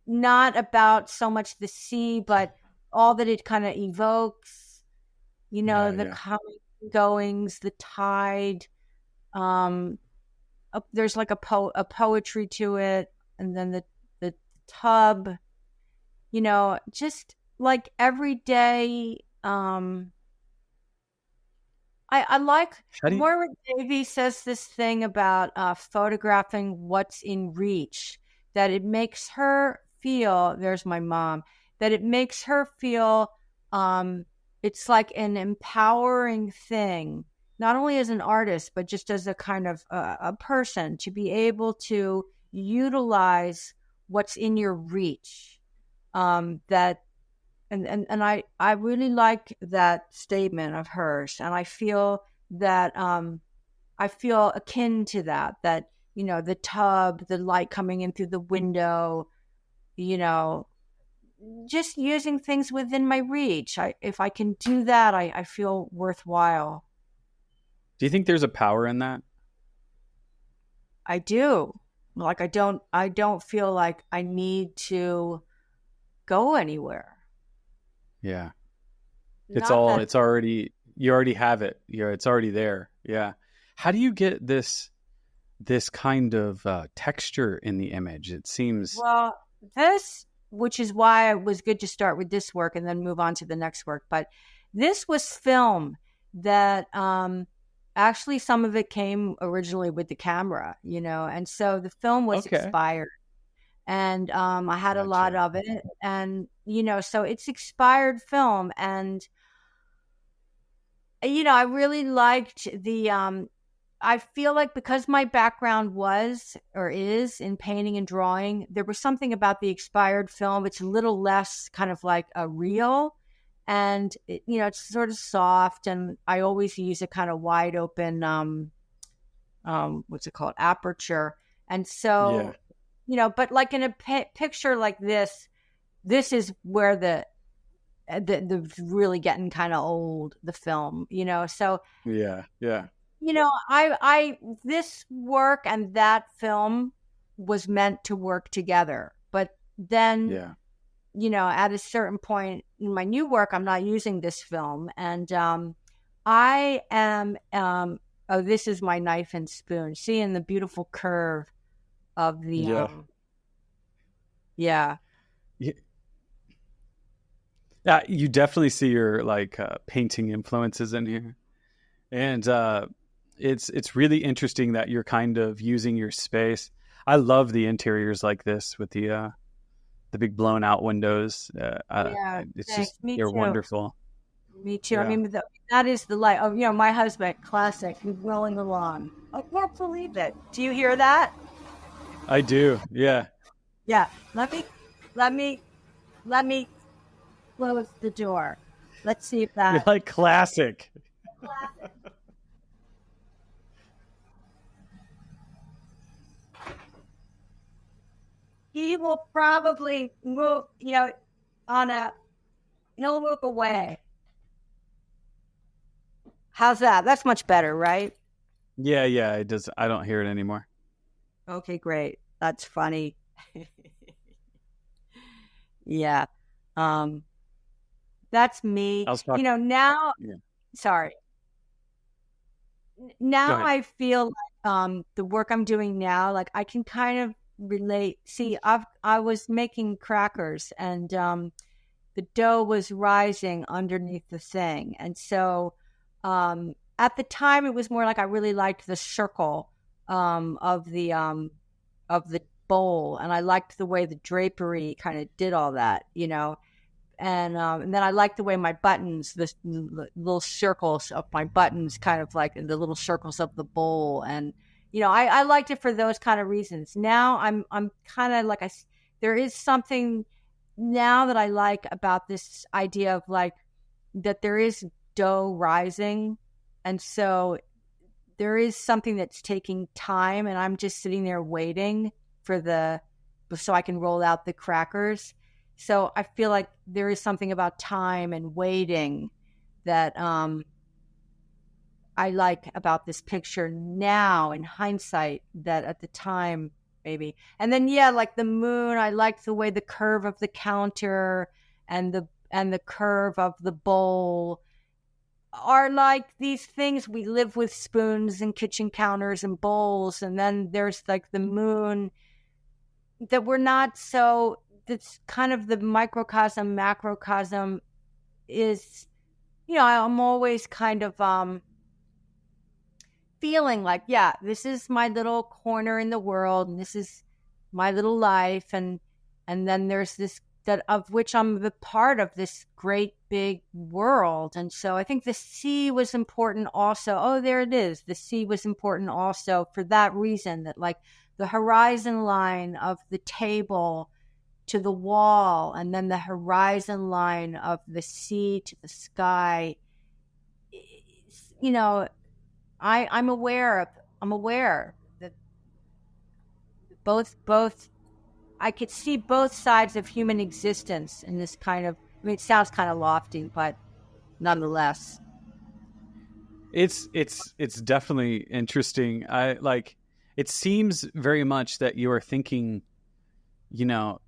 not about so much the sea, but all that it kind of evokes, the coming, goings, the tide. There's like a poetry to it, and then the tub. Just like everyday, I like How do you? Moira Davy says this thing about photographing what's in reach, that it makes her feel, there's my mom, that it makes her feel um, it's like an empowering thing, not only as an artist, but just as a kind of a person to be able to utilize what's in your reach. That and I really like that statement of hers, and I feel that I feel akin to that, that the tub, the light coming in through the window, you know just using things within my reach. If I can do that, I feel worthwhile. Do you think there's a power in that? I do. Like I don't feel like I need to go anywhere. Yeah. It's Not all, that. it's already, you already have it. Yeah. It's already there. Yeah. How do you get this kind of texture in the image? It seems, Well, this, which is why it was good to start with this work and then move on to the next work. But this was film that actually some of it came originally with the camera, and so the film was okay. expired. And I had a lot Gotcha. of it. And, so it's expired film. And, I really liked I feel like because my background was or is in painting and drawing, there was something about the expired film. It's a little less kind of like a real, and it's sort of soft. And I always use a kind of wide open, what's it called, aperture. And Yeah. so, but like in a picture like this is where the really getting kind of old, the film. So Yeah. Yeah. I this work and that film was meant to work together. But then, Yeah. at a certain point in my new work, I'm not using this film. And I am, oh, this is my knife and spoon. Seeing the beautiful curve of the, Yeah. yeah. Yeah. Yeah. You definitely see your like painting influences in here. And it's really interesting that you're kind of using your space. I love the interiors like this with the big blown out windows. Yeah, It's thanks. just Me they're too. wonderful. Me too. I Yeah, mean, that is the light. Oh, my husband, classic, he's rolling along. I can't believe it. Do you hear that? I do. Yeah, Yeah. Let me, let me close the door. Let's see if you're that. like classic. He will probably move, on a, he'll move away. How's that? That's much better, right? Yeah, yeah. It does. I don't hear it anymore. Okay, great. That's funny. Yeah. Um, that's me. I was talking. Now, Yeah. sorry. Go Now ahead. I feel like the work I'm doing now, like I can kind of relate. See, I was making crackers, and the dough was rising underneath the thing. And so at the time it was more like I really liked the circle of the bowl, and I liked the way the drapery kind of did all that, and then I liked the way my buttons, the little circles of my buttons, kind of like the little circles of the bowl, and I liked it for those kind of reasons. Now I'm kind of like there is something now that I like about this idea of like that there is dough rising, and so there is something that's taking time, and I'm just sitting there waiting for so I can roll out the crackers. So I feel like there is something about time and waiting that I like about this picture now in hindsight, that at the time maybe. And then yeah, like the moon, I liked the way the curve of the counter and the curve of the bowl are like these things we live with, spoons and kitchen counters and bowls, and then there's like the moon, that we're not so that's kind of the microcosm, macrocosm is, I'm always kind of feeling like, yeah, this is my little corner in the world, and this is my little life, and then there's this that of which I'm the part of this great big world. And so I think the sea was important also. Oh, there it is. The sea was important also for that reason, that like the horizon line of the table to the wall, and then the horizon line of the sea to the sky. I'm aware that both I could see both sides of human existence in this kind of, it sounds kind of lofty, but nonetheless. It's definitely interesting. It seems very much that you are thinking,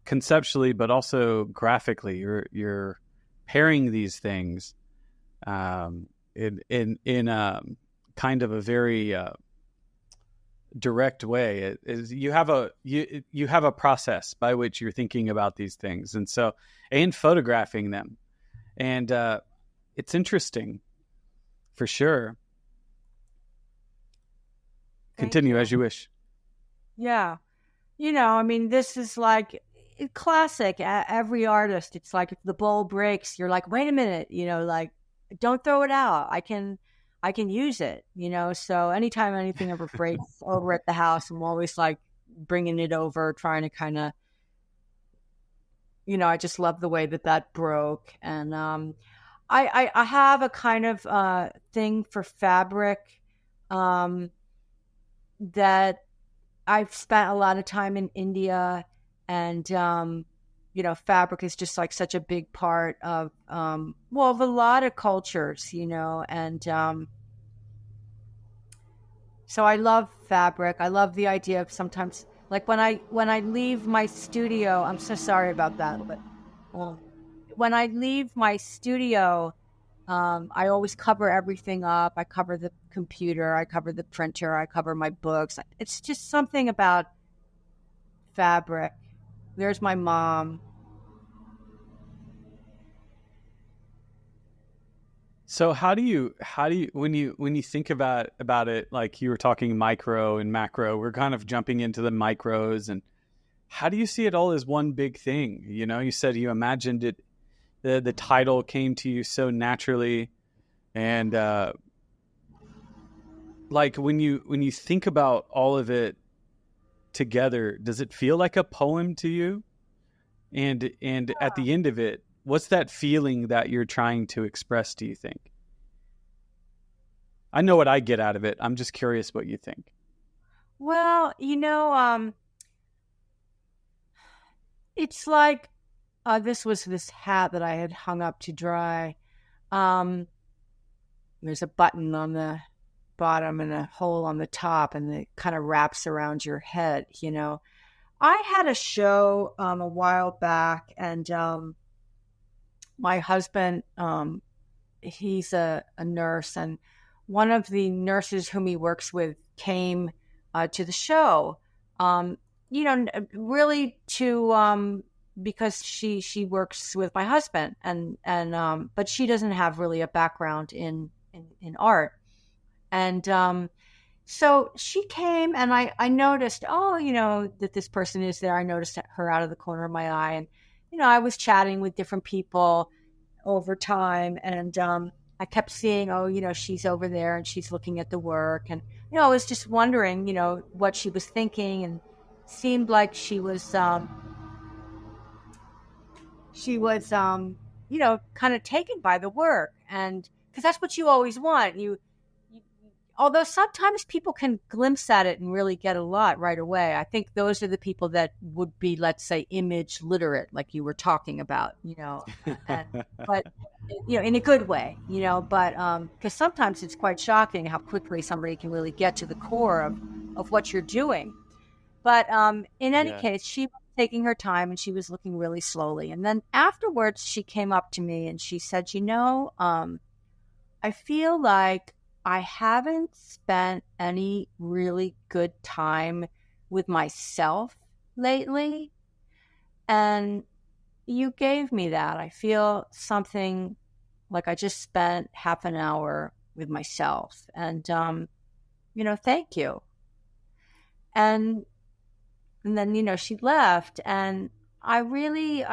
conceptually, but also graphically. You're pairing these things in kind of a very direct way. It is, you have a process by which you're thinking about these things, and photographing them, and it's interesting for sure. Continue as you wish. Yeah. This is like classic. Every artist, it's like if the bowl breaks, you're like, wait a minute, like, don't throw it out. I can use it, So anytime anything ever breaks over at the house, I'm always like bringing it over, trying to kind of, I just love the way that broke. And I have a kind of thing for fabric that I've spent a lot of time in India, and fabric is just like such a big part of of a lot of cultures, and so I love fabric. I love the idea of sometimes, like when I leave my studio, I'm so sorry about that, but when I leave my studio, I always cover everything up. I cover the computer, I cover the printer, I cover my books. It's just something about fabric. There's my mom. So how do you when you think about it, like you were talking micro and macro, we're kind of jumping into the micros, and how do you see it all as one big thing? You said you imagined it, the title came to you so naturally, and like when you think about all of it together, does it feel like a poem to you? And at the end of it, what's that feeling that you're trying to express, do you think? I know what I get out of it. I'm just curious what you think. Well, it's like this was this hat that I had hung up to dry. There's a button on the bottom and a hole on the top, and it kind of wraps around your head. I had a show a while back, and my husband, he's a nurse, and one of the nurses whom he works with came to the show, really to because she works with my husband, and but she doesn't have really a background in art, and so she came, and I noticed, that this person is there. I noticed her out of the corner of my eye, and I was chatting with different people over time, and I kept seeing, she's over there and she's looking at the work, and I was just wondering, what she was thinking, and seemed like she was kind of taken by the work, and because that's what you always want. Although sometimes people can glimpse at it and really get a lot right away. I think those are the people that would be, let's say, image literate, like you were talking about, but in a good way, but because sometimes it's quite shocking how quickly somebody can really get to the core of what you're doing. But in any case, she was taking her time, and she was looking really slowly. And then afterwards, she came up to me and she said, I feel like I haven't spent any really good time with myself lately. And you gave me that. I feel something like I just spent half an hour with myself, and thank you. And then she left, and I really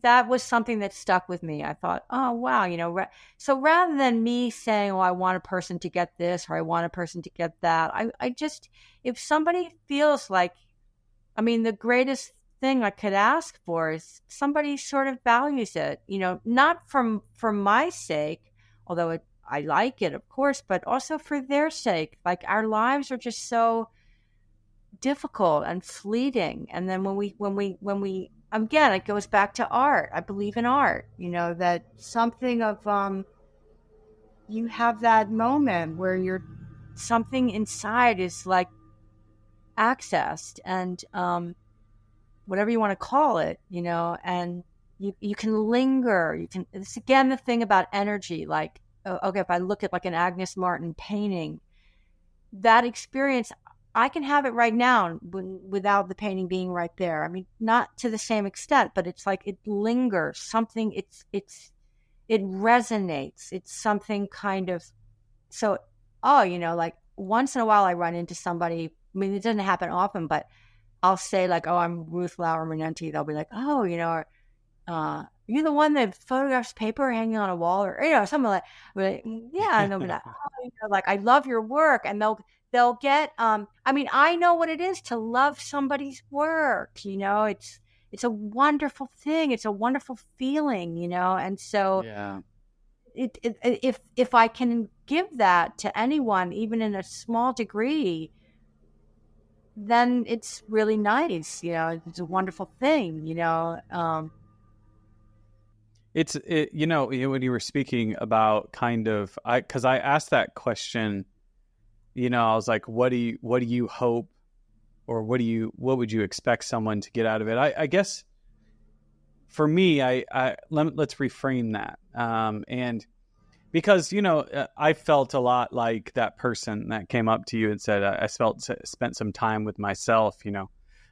that was something that stuck with me. I thought, oh wow, so rather than me saying, oh, I want a person to get this or I want a person to get that, I just, if somebody feels like, I mean, the greatest thing I could ask for is somebody sort of values it, not for my sake, although I like it, of course, but also for their sake. Like, our lives are just so difficult and fleeting. And then when we again, it goes back to art. I believe in art, that something of you have that moment where you're, something inside is like accessed, and whatever you want to call it, and you can linger. You can, it's again the thing about energy. Like, okay, if I look at like an Agnes Martin painting, that experience, I can have it right now without the painting being right there. I mean, not to the same extent, but it's like it lingers. Something, it resonates. It's something kind of, so, like once in a while I run into somebody. I mean, it doesn't happen often, but I'll say like, oh, I'm Ruth Lauer Manenti. They'll be like, oh, you're the one that photographs paper hanging on a wall, or something like, yeah. And they'll be like, oh, like, I love your work, and they'll get. I mean, I know what it is to love somebody's work. It's a wonderful thing. It's a wonderful feeling. And so, Yeah. If I can give that to anyone, even in a small degree, then it's really nice. It's a wonderful thing. When you were speaking about kind of, because I asked that question, I was like, what do you hope, or what would you expect someone to get out of it? I guess for me, let's reframe that. And because, I felt a lot like that person that came up to you and said, I spent some time with myself.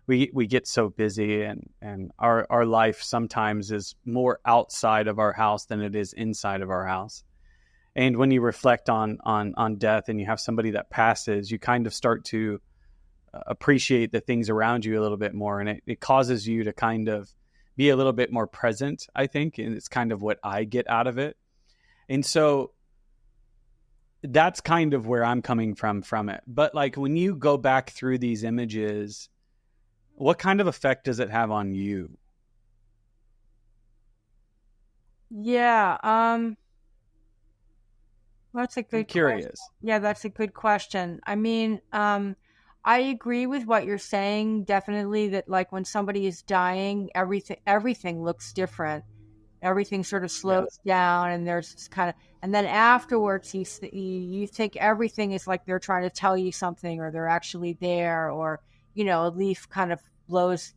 We get so busy, and our life sometimes is more outside of our house than it is inside of our house. And when you reflect on death, and you have somebody that passes, you kind of start to appreciate the things around you a little bit more. And it causes you to kind of be a little bit more present, I think. And it's kind of what I get out of it. And so that's kind of where I'm coming from it. But like, when you go back through these images, what kind of effect does it have on you? Yeah. That's a good I'm curious. question. Yeah, that's a good question. I mean, I agree with what you're saying. Definitely, that like when somebody is dying, everything looks different. Everything sort of slows down, and there's this kind of, and then afterwards you think everything is like they're trying to tell you something, or they're actually there, or a leaf kind of blows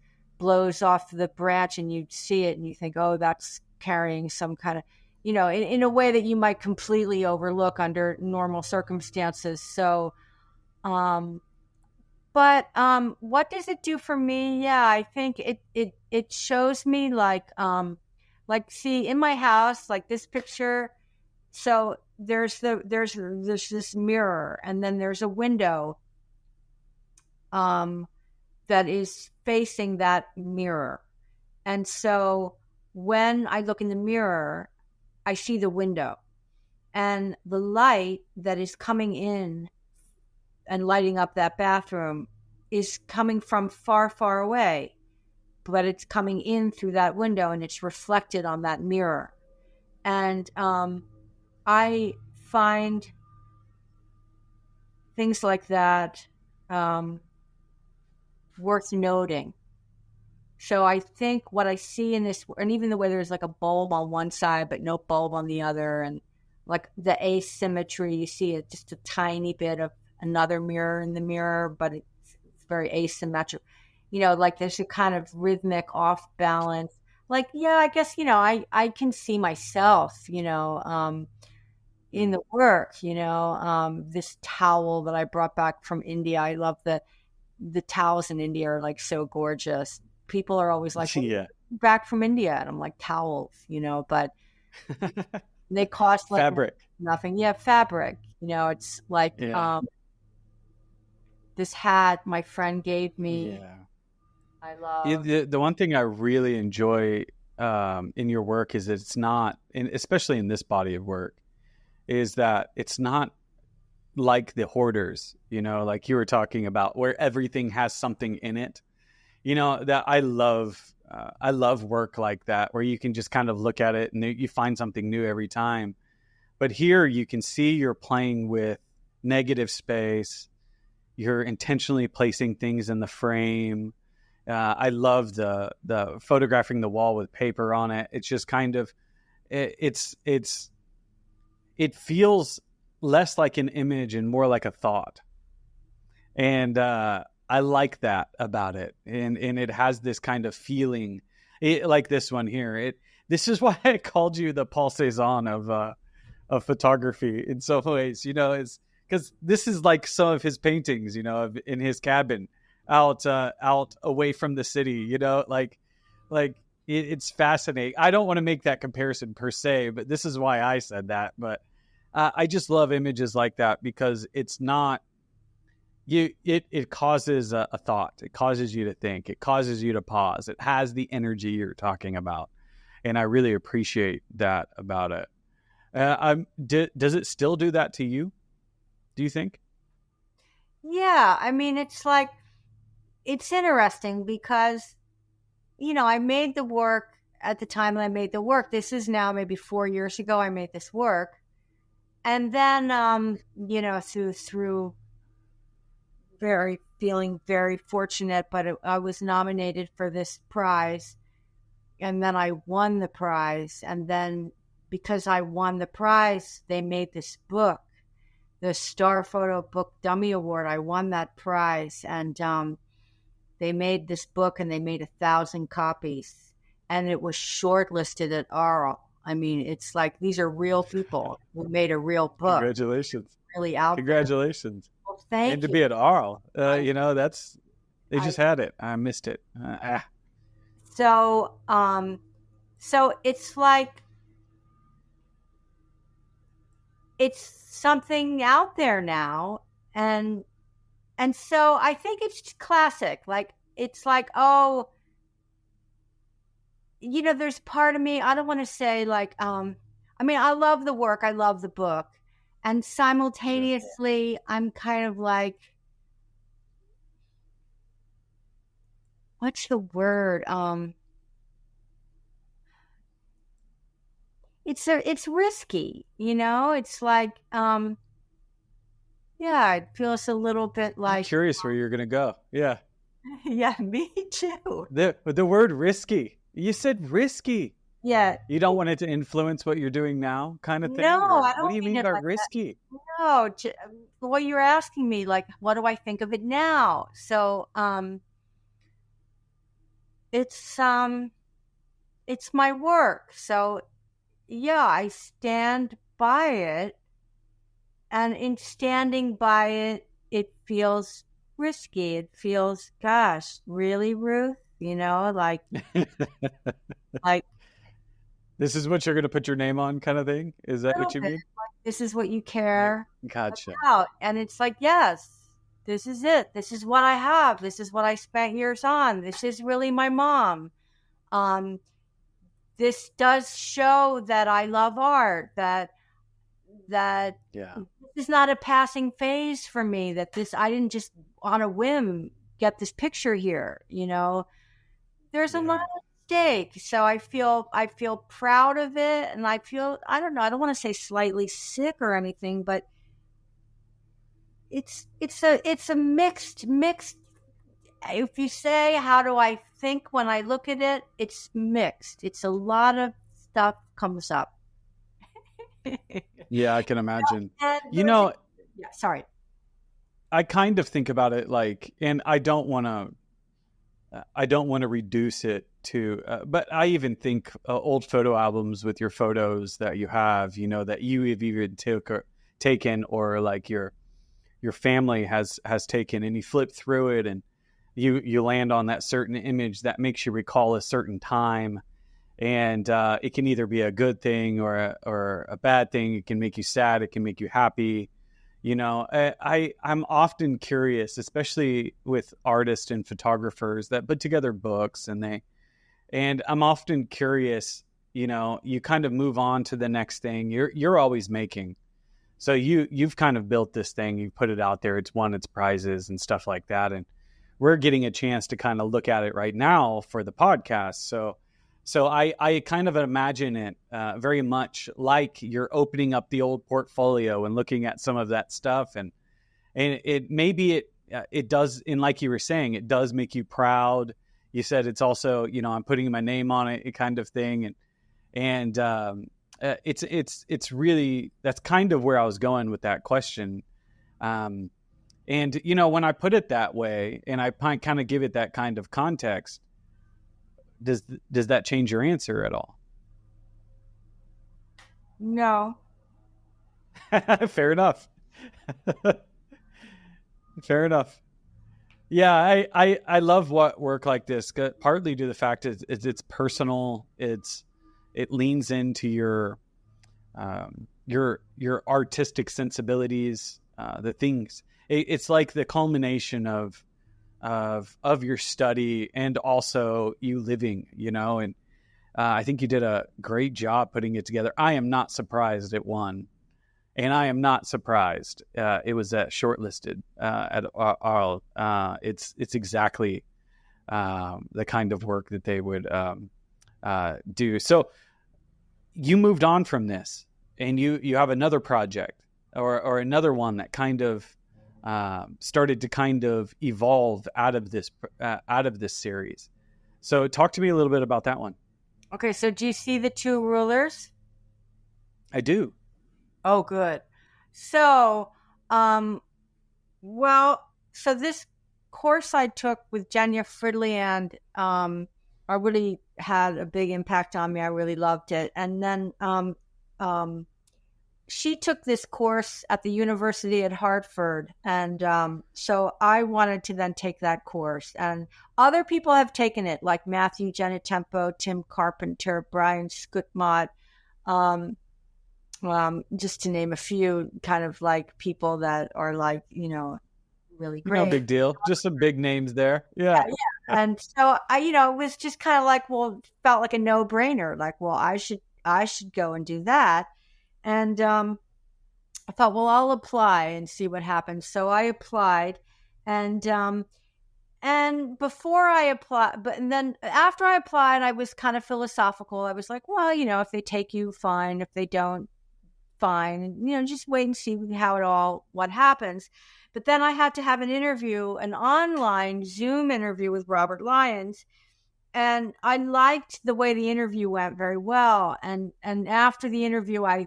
off the branch, and you see it and you think, oh, that's carrying some kind of, in a way that you might completely overlook under normal circumstances. So but what does it do for me? Yeah, I think it shows me like see, in my house, like this picture. So there's this mirror, and then there's a window that is facing that mirror. And so when I look in the mirror, I see the window, and the light that is coming in and lighting up that bathroom is coming from far, far away, but it's coming in through that window, and it's reflected on that mirror. And I find things like that worth noting. So I think what I see in this, and even the way there's like a bulb on one side but no bulb on the other, and like the asymmetry, you see it just a tiny bit of another mirror in the mirror, but it's very asymmetric. Like there's a kind of rhythmic off balance. Like, yeah, I guess, I can see myself, in the work, this towel that I brought back from India. I love the towels in India are like so gorgeous. People are always like, Yeah. back from India. And I'm like, towels, but they cost like Fabric. nothing. Yeah, fabric. It's like this hat my friend gave me. Yeah. I love. The one thing I really enjoy in your work is that it's not, and especially in this body of work, is that it's not like the hoarders, like you were talking about, where everything has something in it. That I love work like that, where you can just kind of look at it and you find something new every time. But here you can see you're playing with negative space. You're intentionally placing things in the frame. I love the photographing the wall with paper on it. It's just kind of, it feels less like an image and more like a thought. And I like that about it. And it has this kind of feeling, like this one here. This is why I called you the Paul Cézanne of photography in some ways, is because this is like some of his paintings, in his cabin out away from the city, it's fascinating. I don't want to make that comparison per se, but this is why I said that. But I just love images like that because it's not it causes a thought. It causes you to think. It causes you to pause. It has the energy you're talking about. And I really appreciate that about it. Does it still do that to you? Do you think? Yeah. I mean, it's like, it's interesting because, I made the work at the time that I made the work. This is now maybe 4 years ago I made this work. And then, through feeling very fortunate, but I was nominated for this prize. And then I won the prize. And then because I won the prize, they made this book, the Star Photo Book Dummy Award. I won that prize. And they made this book and they made 1,000 copies. And it was shortlisted at Arl. I mean, it's like these are real people who made a real book. Congratulations. Really out Congratulations. There. Well, thank and you. to be at Arl, they just had it. I missed it. So it's like, it's something out there now. And so I think it's classic. Like, it's like, oh, there's part of me, I don't want to say like, I love the work. I love the book. And simultaneously, I'm kind of like, what's the word? It's risky, it's like, it feels a little bit like. I'm curious where you're going to go. Yeah. Yeah, me too. The word risky. You said risky. Yeah. You don't want it to influence what you're doing now, kind of thing? No, I don't. What do you mean by like risky? That. No, well, you're asking me, like, what do I think of it now? So, it's my work. So, yeah, I stand by it, and in standing by it, it feels risky. It feels, gosh, really, Ruth? Like, like. This is what you're going to put your name on, kind of thing? Is that what you mean? Like, this is what you care Gotcha. about. And it's like, yes, this is it. This is what I have. This is what I spent years on. This is really my mom. This does show that I love art, that this is not a passing phase for me, that I didn't just on a whim get this picture here, There's a lot of stake. So I feel proud of it, and I feel, I don't know, I don't want to say slightly sick or anything, but it's a mixed. If you say, how do I think when I look at it, it's mixed. It's a lot of stuff comes up. Yeah, I can imagine. Yeah, sorry. I kind of think about it like, and I don't want to reduce it to, but I even think old photo albums with your photos that you have, that you have even taken, or like your family has taken, and you flip through it, and you land on that certain image that makes you recall a certain time. And it can either be a good thing or a bad thing. It can make you sad. It can make you happy. I'm often curious, especially with artists and photographers that put together books, and I'm often curious. You kind of move on to the next thing. You're always making. So you've kind of built this thing. You put it out there. It's won its prizes and stuff like that. And we're getting a chance to kind of look at it right now for the podcast. So I kind of imagine it very much like you're opening up the old portfolio and looking at some of that stuff, and it does, and like you were saying, it does make you proud. You said it's also, I'm putting my name on it, kind of thing, and it's really, that's kind of where I was going with that question. And when I put it that way, and I kind of give it that kind of context, does that change your answer at all? No. Fair enough. Fair enough. Yeah, I love what work like this, partly due to the fact it's personal. It leans into your artistic sensibilities, the things. It's like the culmination of your study and also you living, and I think you did a great job putting it together. I am not surprised it won, and I am not surprised it was shortlisted at all. It's exactly the kind of work that they would do. So you moved on from this, and you have another project or another one that kind of started to kind of evolve out of this series. So talk to me a little bit about that one. Okay, so do you see the two rulers? I do. Oh, good. So, so this course I took with Jenya Fridley, and I really had a big impact on me. I really loved it. And then she took this course at the university at Hartford. And so I wanted to then take that course. And other people have taken it, like Matthew Genetempo, Tim Carpenter, Brian Skutmott, just to name a few, kind of like people that are like, really great. No big deal. Just some big names there. Yeah. And so it was just kind of like, well, it felt like a no-brainer. Like, well, I should go and do that. And I thought, well, I'll apply and see what happens. So I applied, and before I applied, and then after I applied, I was kind of philosophical. I was like, well, if they take you, fine. If they don't, fine. And, just wait and see what happens. But then I had to have an online Zoom interview with Robert Lyons. And I liked the way the interview went very well. And after the interview, I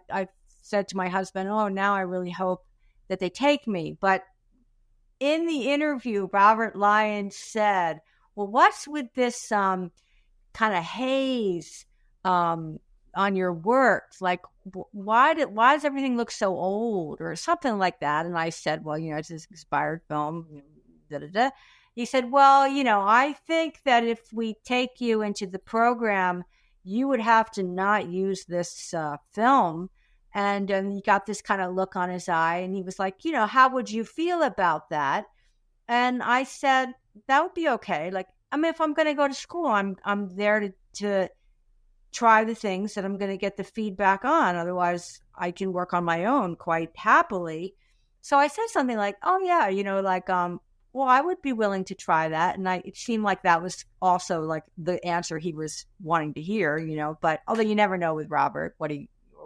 said to my husband, oh, now I really hope that they take me. But in the interview, Robert Lyons said, well, what's with this kind of haze on your work? Like, why does everything look so old, or something like that? And I said, well, it's this expired film, da-da-da. He said, well, I think that if we take you into the program, you would have to not use this film. And he got this kind of look on his eye, and he was like, how would you feel about that? And I said, that would be okay. Like, if I'm going to go to school, I'm there to try the things that I'm going to get the feedback on. Otherwise, I can work on my own quite happily. So I said something like, oh, yeah, well, I would be willing to try that. And it seemed like that was also like the answer he was wanting to hear, but although you never know with Robert, or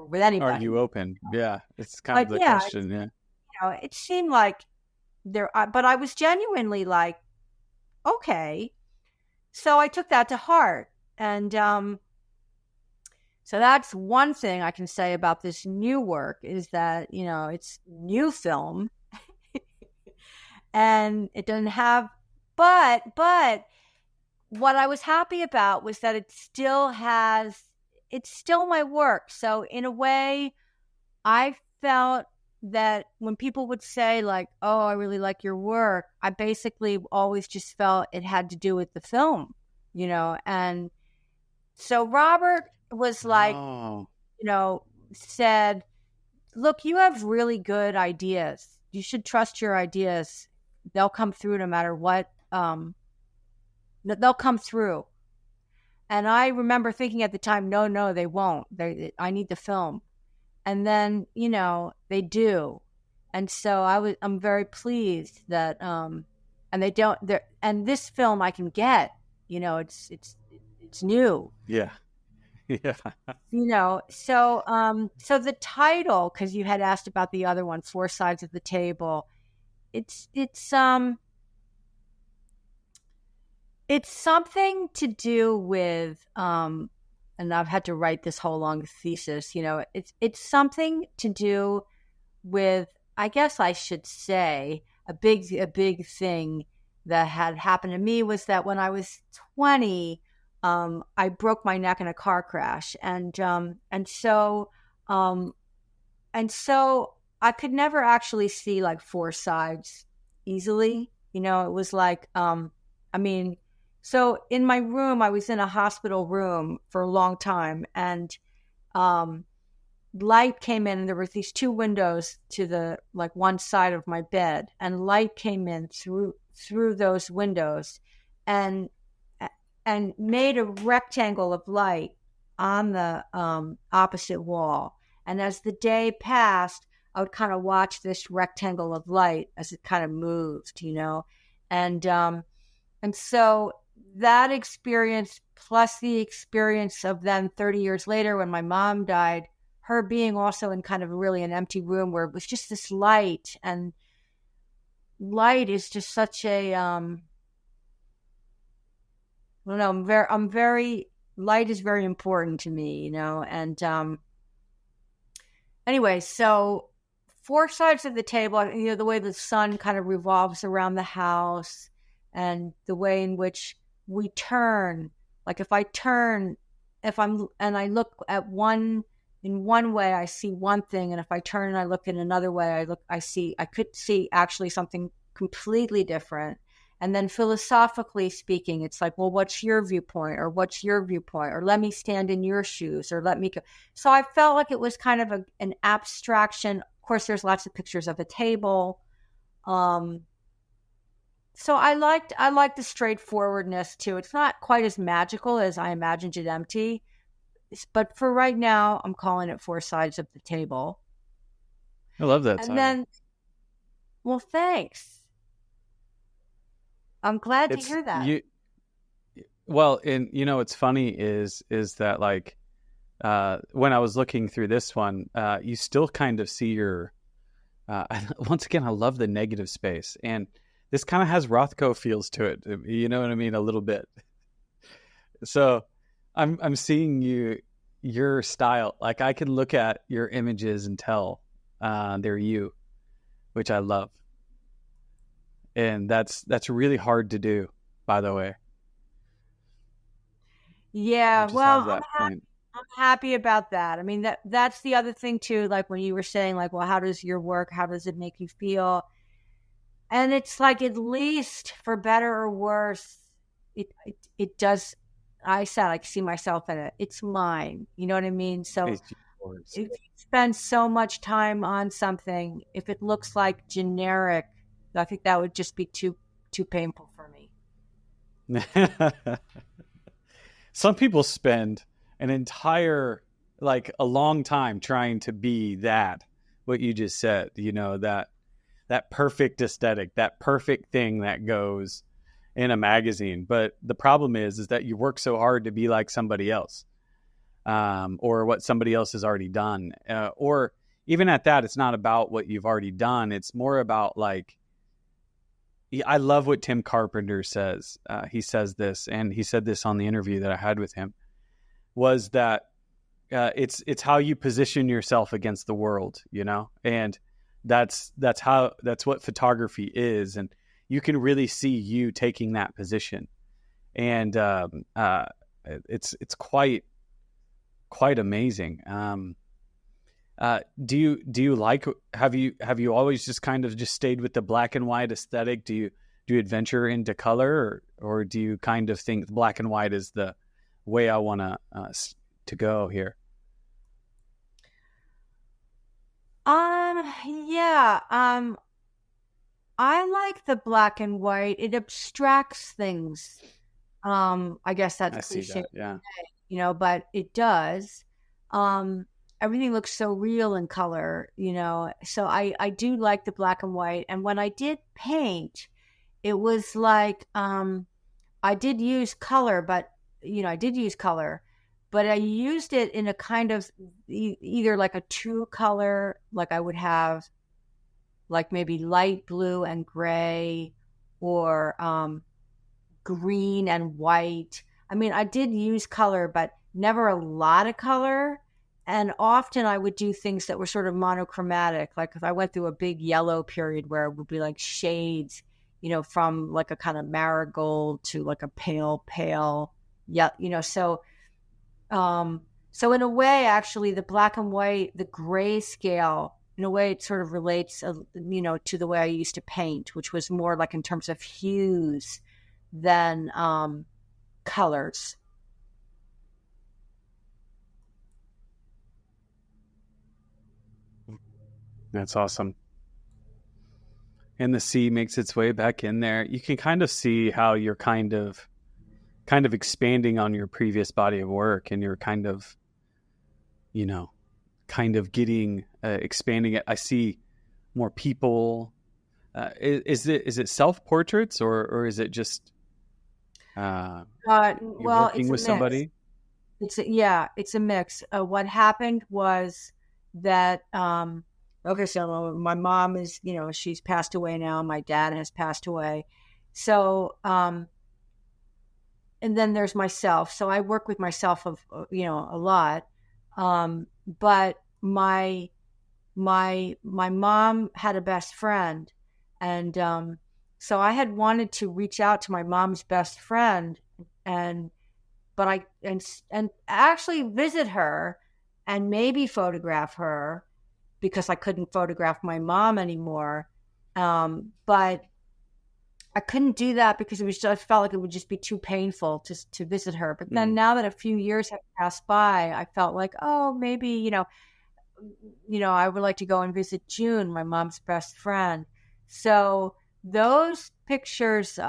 with anybody. Are you open? Yeah. It's kind of the question. Yeah. It seemed like but I was genuinely like, okay. So I took that to heart. And so that's one thing I can say about this new work, is that, it's new film. And it doesn't have, but what I was happy about was that it's still my work. So in a way, I felt that when people would say like, "Oh, I really like your work," I basically always just felt it had to do with the film, and so Robert was like, Oh, said, "Look, you have really good ideas. You should trust your ideas. They'll come through no matter what. They'll come through." And I remember thinking at the time, no, they won't. I need the film. And then, they do. And so I'm very pleased that, and they don't, and this film I can get, it's new. yeah. Yeah. So the title, because you had asked about the other one, Four Sides of the Table, it's something to do with, and I've had to write this whole long thesis, it's something to do with, I guess I should say, a big thing that had happened to me was that when I was 20, I broke my neck in a car crash, and so I could never actually see like four sides easily. It was like, so in my room, I was in a hospital room for a long time, and light came in, and there were these two windows to the like one side of my bed, and light came in through those windows, and made a rectangle of light on the opposite wall. And as the day passed, I would kind of watch this rectangle of light as it kind of moved, and so that experience, plus the experience of then 30 years later when my mom died, her being also in kind of really an empty room where it was just this light, and light is just such a, I don't know, light is very important to me, and anyway, so Four Sides of the Table, the way the sun kind of revolves around the house, and the way in which we turn, like if I look at in one way, I see one thing, and if I turn and I look in another way, I could see actually something completely different. And then philosophically speaking, it's like, well, what's your viewpoint, or what's your viewpoint, or let me stand in your shoes, or let me go. So I felt like it was kind of an abstraction. Of course, there's lots of pictures of a table. So I liked the straightforwardness too. It's not quite as magical as I imagined it empty, but for right now, I'm calling it Four Sides of the Table. I love that And title. then, well, thanks. I'm glad to hear that. Well, and what's funny is that like when I was looking through this one, you still kind of see your. Once again, I love the negative space, and this kind of has Rothko feels to it. You know what I mean? A little bit. So I'm seeing your style. Like I can look at your images and tell they're you, which I love. And that's really hard to do, by the way. Yeah, well, I'm happy about that. I mean, that's the other thing too, like when you were saying like, well, how does your work, how does it make you feel? And it's like, at least for better or worse, it does. I said I see myself in it. It's mine. You know what I mean? So if you spend so much time on something, if it looks like generic, I think that would just be too painful for me. Some people spend an entire, like a long time trying to be what you just said, that perfect aesthetic, that perfect thing that goes in a magazine. But the problem is that you work so hard to be like somebody else, or what somebody else has already done. Or even at that, it's not about what you've already done. It's more about like, I love what Tim Carpenter says. He says this, and he said this on the interview that I had with him, was that it's how you position yourself against the world, and that's what photography is. And you can really see you taking that position. And it's quite amazing. Do you like, have you always just kind of just stayed with the black and white aesthetic? Do you adventure into color, or do you kind of think black and white is the way I want to go here? Yeah. I like the black and white. It abstracts things. I guess I that's see cliche, that. Yeah. but it does. Um, Everything looks so real in color, So I do like the black and white. And when I did paint, it was like I did use color, but but I used it in a kind of either like a true color, like I would have like maybe light blue and gray, or green and white. I mean, I did use color, but never a lot of color. And often I would do things that were sort of monochromatic. Like if I went through a big yellow period where it would be like shades, from like a kind of marigold to like a pale, yeah, so in a way, actually, the black and white, the gray scale, in a way, it sort of relates, to the way I used to paint, which was more like in terms of hues than colors. That's awesome. And the sea makes its way back in there. You can kind of see how you're kind of expanding on your previous body of work, and you're kind of getting expanding it. I see more people. Is it self-portraits, or is it just you're Well, working it's a with mix. somebody? It's a mix. What happened was that okay, so my mom is, she's passed away now. My dad has passed away. So and then there's myself. So I work with myself a lot. But my mom had a best friend, and so I had wanted to reach out to my mom's best friend, and but I and actually visit her and maybe photograph her, because I couldn't photograph my mom anymore. But I couldn't do that because I felt like it would just be too painful to visit her. But then now that a few years have passed by, I felt like, oh, maybe, I would like to go and visit June, my mom's best friend. So those pictures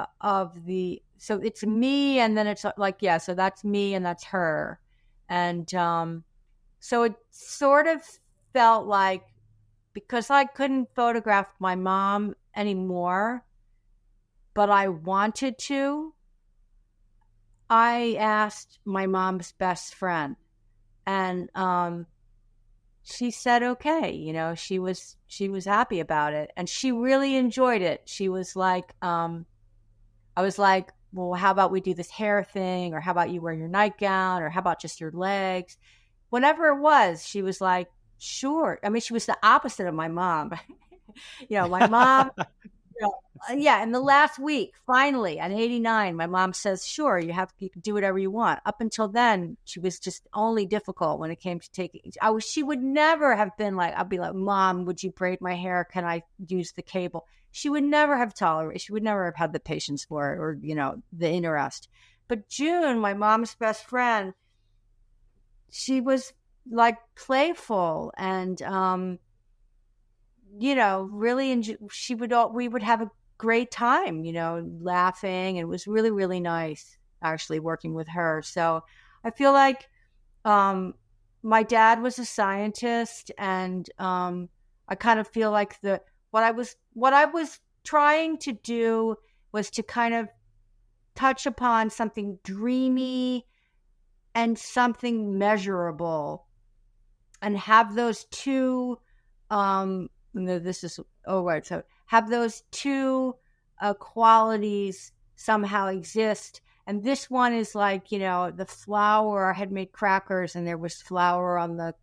so it's me, and then it's like, yeah, so that's me and that's her. And so it sort of felt like, because I couldn't photograph my mom anymore, but I wanted to, I asked my mom's best friend, and she said okay. She was happy about it, and she really enjoyed it. She was like, I was like, well, how about we do this hair thing, or how about you wear your nightgown, or how about just your legs? Whatever it was, she was like, sure. I mean, she was the opposite of my mom. My mom, yeah, in the last week, finally, at 89, my mom says, sure, you can do whatever you want. Up until then, she was just only difficult when it came to taking. She would never have been like, I'd be like, Mom, would you braid my hair? Can I use the cable? She would never have tolerated. She would never have had the patience for it, or the interest. But June, my mom's best friend, she was like playful, and really we would have a great time, laughing. And it was really, really nice actually working with her. So I feel like my dad was a scientist, and I kind of feel like what I was trying to do was to kind of touch upon something dreamy and something measurable, and have those two this is right, so have those two qualities somehow exist. And this one is like, the flour. I had made crackers, and there was flour on the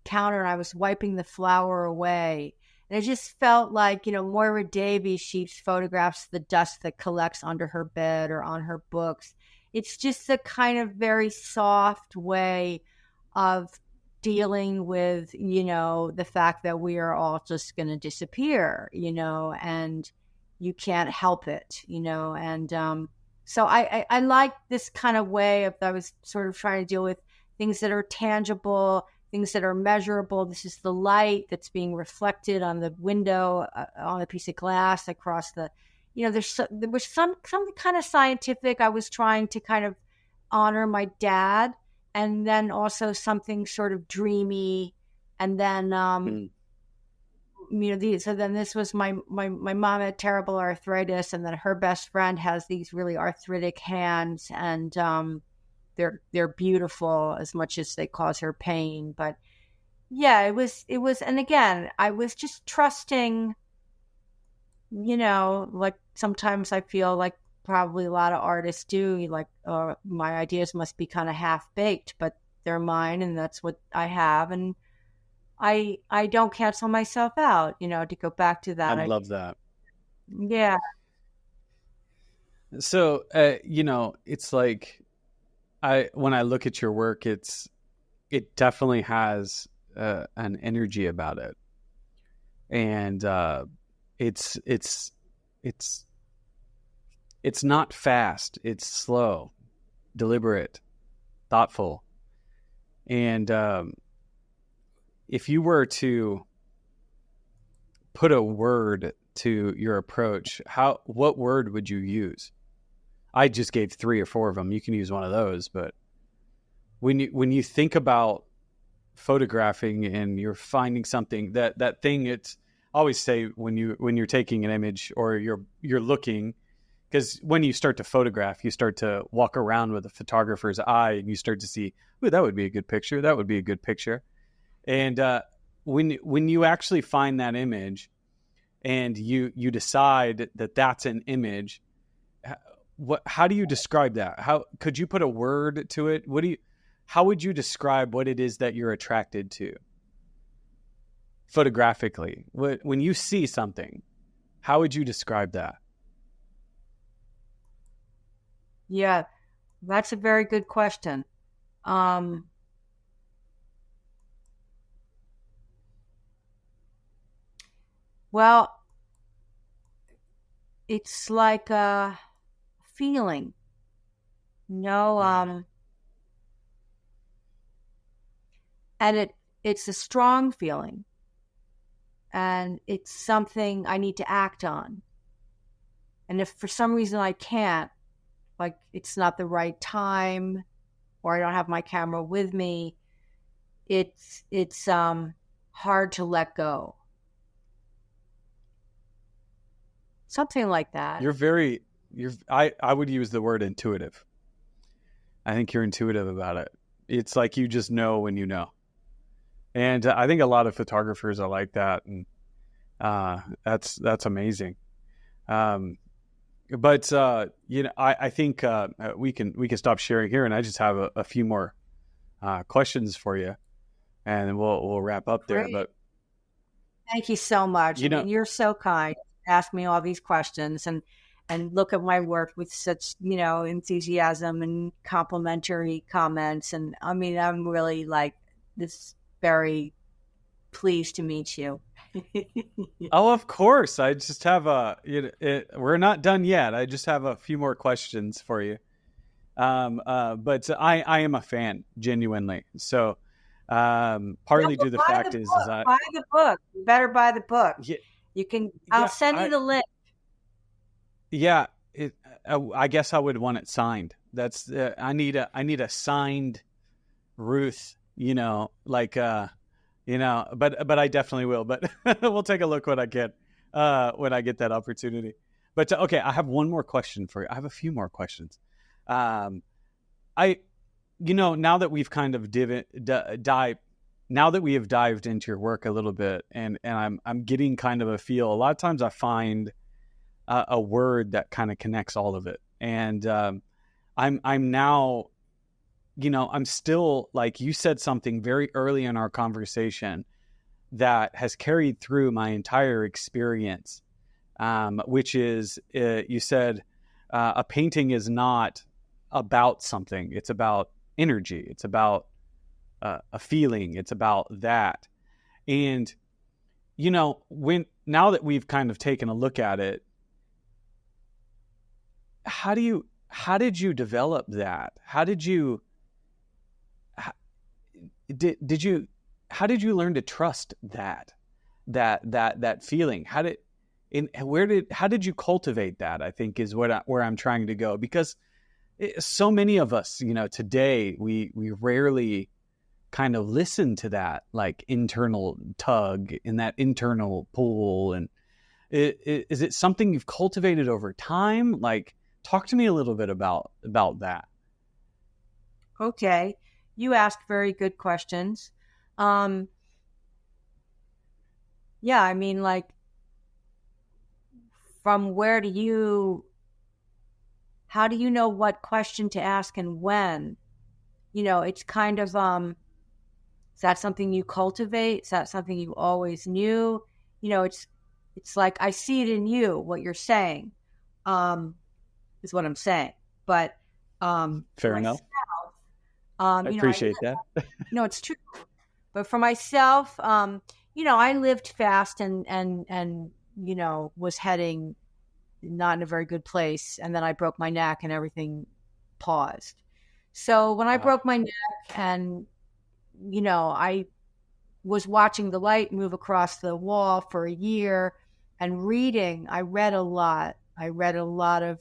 counter, and I was wiping the flour away. And it just felt like, Moira Davy, she photographs the dust that collects under her bed or on her books. It's just a kind of very soft way of dealing with, the fact that we are all just going to disappear, and you can't help it, and so I like this kind of way of, I was sort of trying to deal with things that are tangible, things that are measurable. This is the light that's being reflected on the window, on a piece of glass across the, there was something kind of scientific. I was trying to kind of honor my dad, and then also something sort of dreamy. And then, so then this was my mom had terrible arthritis, and then her best friend has these really arthritic hands, and they're beautiful as much as they cause her pain. But yeah, it was, and again, I was just trusting, like sometimes I feel like probably a lot of artists do, like, my ideas must be kind of half baked, but they're mine, and that's what I have, and I don't cancel myself out, to go back to that. I love that. Yeah. So, it's like, when I look at your work, it definitely has an energy about it, and it's not fast. It's slow, deliberate, thoughtful, and if you were to put a word to your approach, what word would you use? I just gave 3 or 4 of them. You can use one of those, but when you think about photographing and you're finding something, that thing, it's I always say when you're taking an image or you're looking, because when you start to photograph, you start to walk around with a photographer's eye, and you start to see, ooh, that would be a good picture. That would be a good picture. And when you actually find that image and you decide that that's an image, how do you describe that? How could you put a word to it? How would you describe what it is that you're attracted to photographically? When you see something, how would you describe that? Yeah, that's a very good question. Well, it's like a feeling, and it's a strong feeling, and it's something I need to act on. And if for some reason I can't, like it's not the right time, or I don't have my camera with me, it's hard to let go. Something like that. I would use the word intuitive. I think you're intuitive about it. It's like you just know when you know. And I think a lot of photographers are like that. And that's amazing. But I think we can stop sharing here, and I just have a few more questions for you, and we'll wrap up there. Great. But thank you so much. You're so kind. Ask me all these questions and look at my work with such, enthusiasm and complimentary comments. And I mean, I'm really very pleased to meet you. Oh, of course. I just have we're not done yet. I just have a few more questions for you. But I am a fan, genuinely. So, partly due to the fact is buy the book. You better buy the book. Yeah. You can. I'll send you the link. Yeah, I guess I would want it signed. That's I need a signed Ruth. But I definitely will. But we'll take a look when I get that opportunity. But okay, I have one more question for you. I have a few more questions. Now that we've kind of now that we have dived into your work a little bit, and I'm getting kind of a feel. A lot of times I find a word that kind of connects all of it, and I'm now, I'm still, like you said something very early in our conversation that has carried through my entire experience, which is you said a painting is not about something; it's about energy. It's about a feeling. It's about that. And, now that we've kind of taken a look at it, how did you develop that? How did you learn to trust that feeling? How did you cultivate that? I think is where I'm trying to go, because so many of us, today we rarely kind of listen to that like internal tug and that internal pull. And is it something you've cultivated over time? Like, talk to me a little bit about that. Okay. You asked very good questions. Yeah, I mean, like, from how do you know what question to ask and when? It's kind of, is that something you cultivate? Is that something you always knew? It's like, I see it in you, what you're saying, is what I'm saying. But, fair enough. I appreciate that. No, it's true. But for myself, I lived fast and was heading not in a very good place. And then I broke my neck and everything paused. So when I broke my neck and, I was watching the light move across the wall for a year and reading, I read a lot. I read a lot of,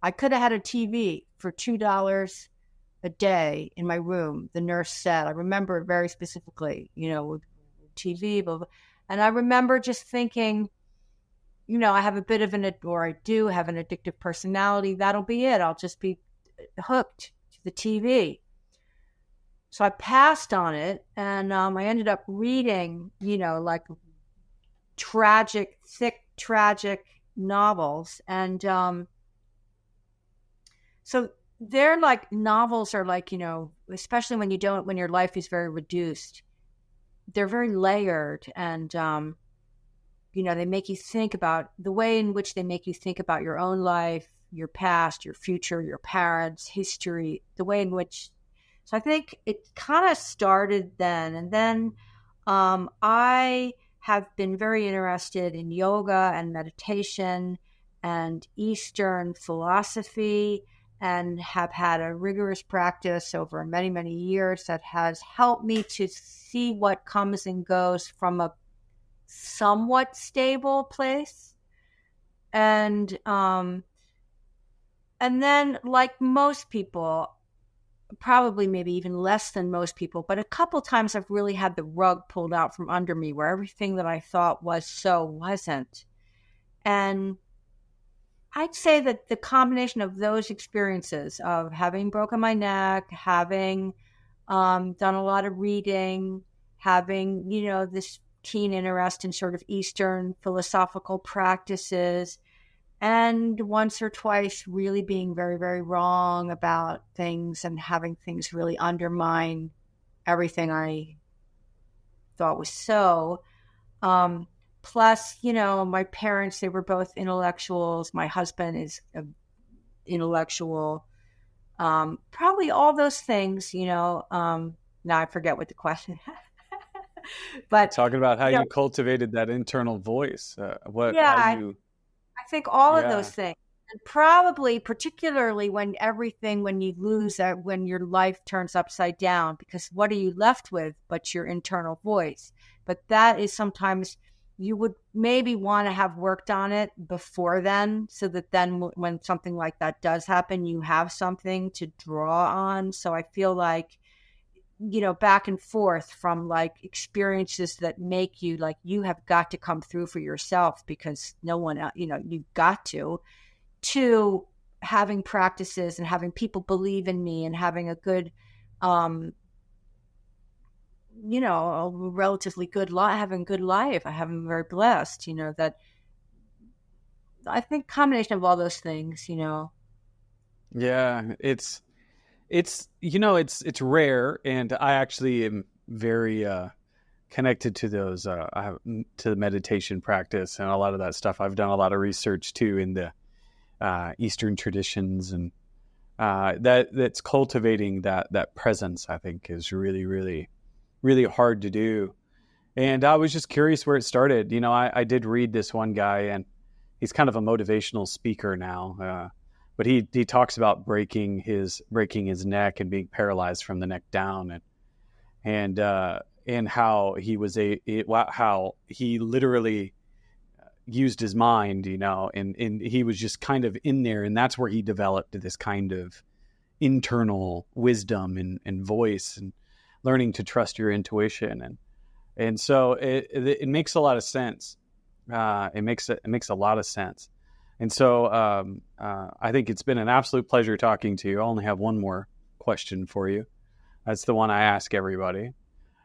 I could have had a TV for $2 a day in my room, the nurse said. I remember it very specifically, with TV, blah, blah. And I remember just thinking, I have a bit of I do have an addictive personality. That'll be it. I'll just be hooked to the TV. So I passed on it, and I ended up reading, like thick, tragic novels. And so they're like, novels are like, especially when your life is very reduced, they're very layered, and they make you think about the way in which they make you think about your own life, your past, your future, your parents, history, the way in which. So I think it kind of started then. And then I have been very interested in yoga and meditation and Eastern philosophy, and have had a rigorous practice over many, many years that has helped me to see what comes and goes from a somewhat stable place. And then, like most people, probably maybe even less than most people, but a couple times I've really had the rug pulled out from under me, where everything that I thought was so wasn't. And I'd say that the combination of those experiences of having broken my neck, having done a lot of reading, having, this keen interest in sort of Eastern philosophical practices, and once or twice really being very, very wrong about things and having things really undermine everything I thought was so. Plus, my parents, they were both intellectuals. My husband is an intellectual. Probably all those things, now I forget what the question but talking about how you cultivated that internal voice. I think all of those things. And probably particularly when you lose that, when your life turns upside down, because what are you left with but your internal voice? But that is sometimes you would maybe want to have worked on it before then, so that then when something like that does happen, you have something to draw on. So I feel like, back and forth from like experiences that make you like, you have got to come through for yourself because no one else, you've got to having practices and having people believe in me and having a good, a relatively good life, having a good life. I have been very blessed, that I think combination of all those things, Yeah, it's rare, and I actually am very connected to those to the meditation practice and a lot of that stuff. I've done a lot of research too in the Eastern traditions, and that's cultivating that presence, I think, is really, really, really hard to do. And I was just curious where it started. I did read this one guy, and he's kind of a motivational speaker now, but he talks about breaking his neck and being paralyzed from the neck down, and how how he literally used his mind, and he was just kind of in there, and that's where he developed this kind of internal wisdom and voice, and learning to trust your intuition, and so it makes a lot of sense. It makes a lot of sense, and so I think it's been an absolute pleasure talking to you. I only have one more question for you. That's the one I ask everybody.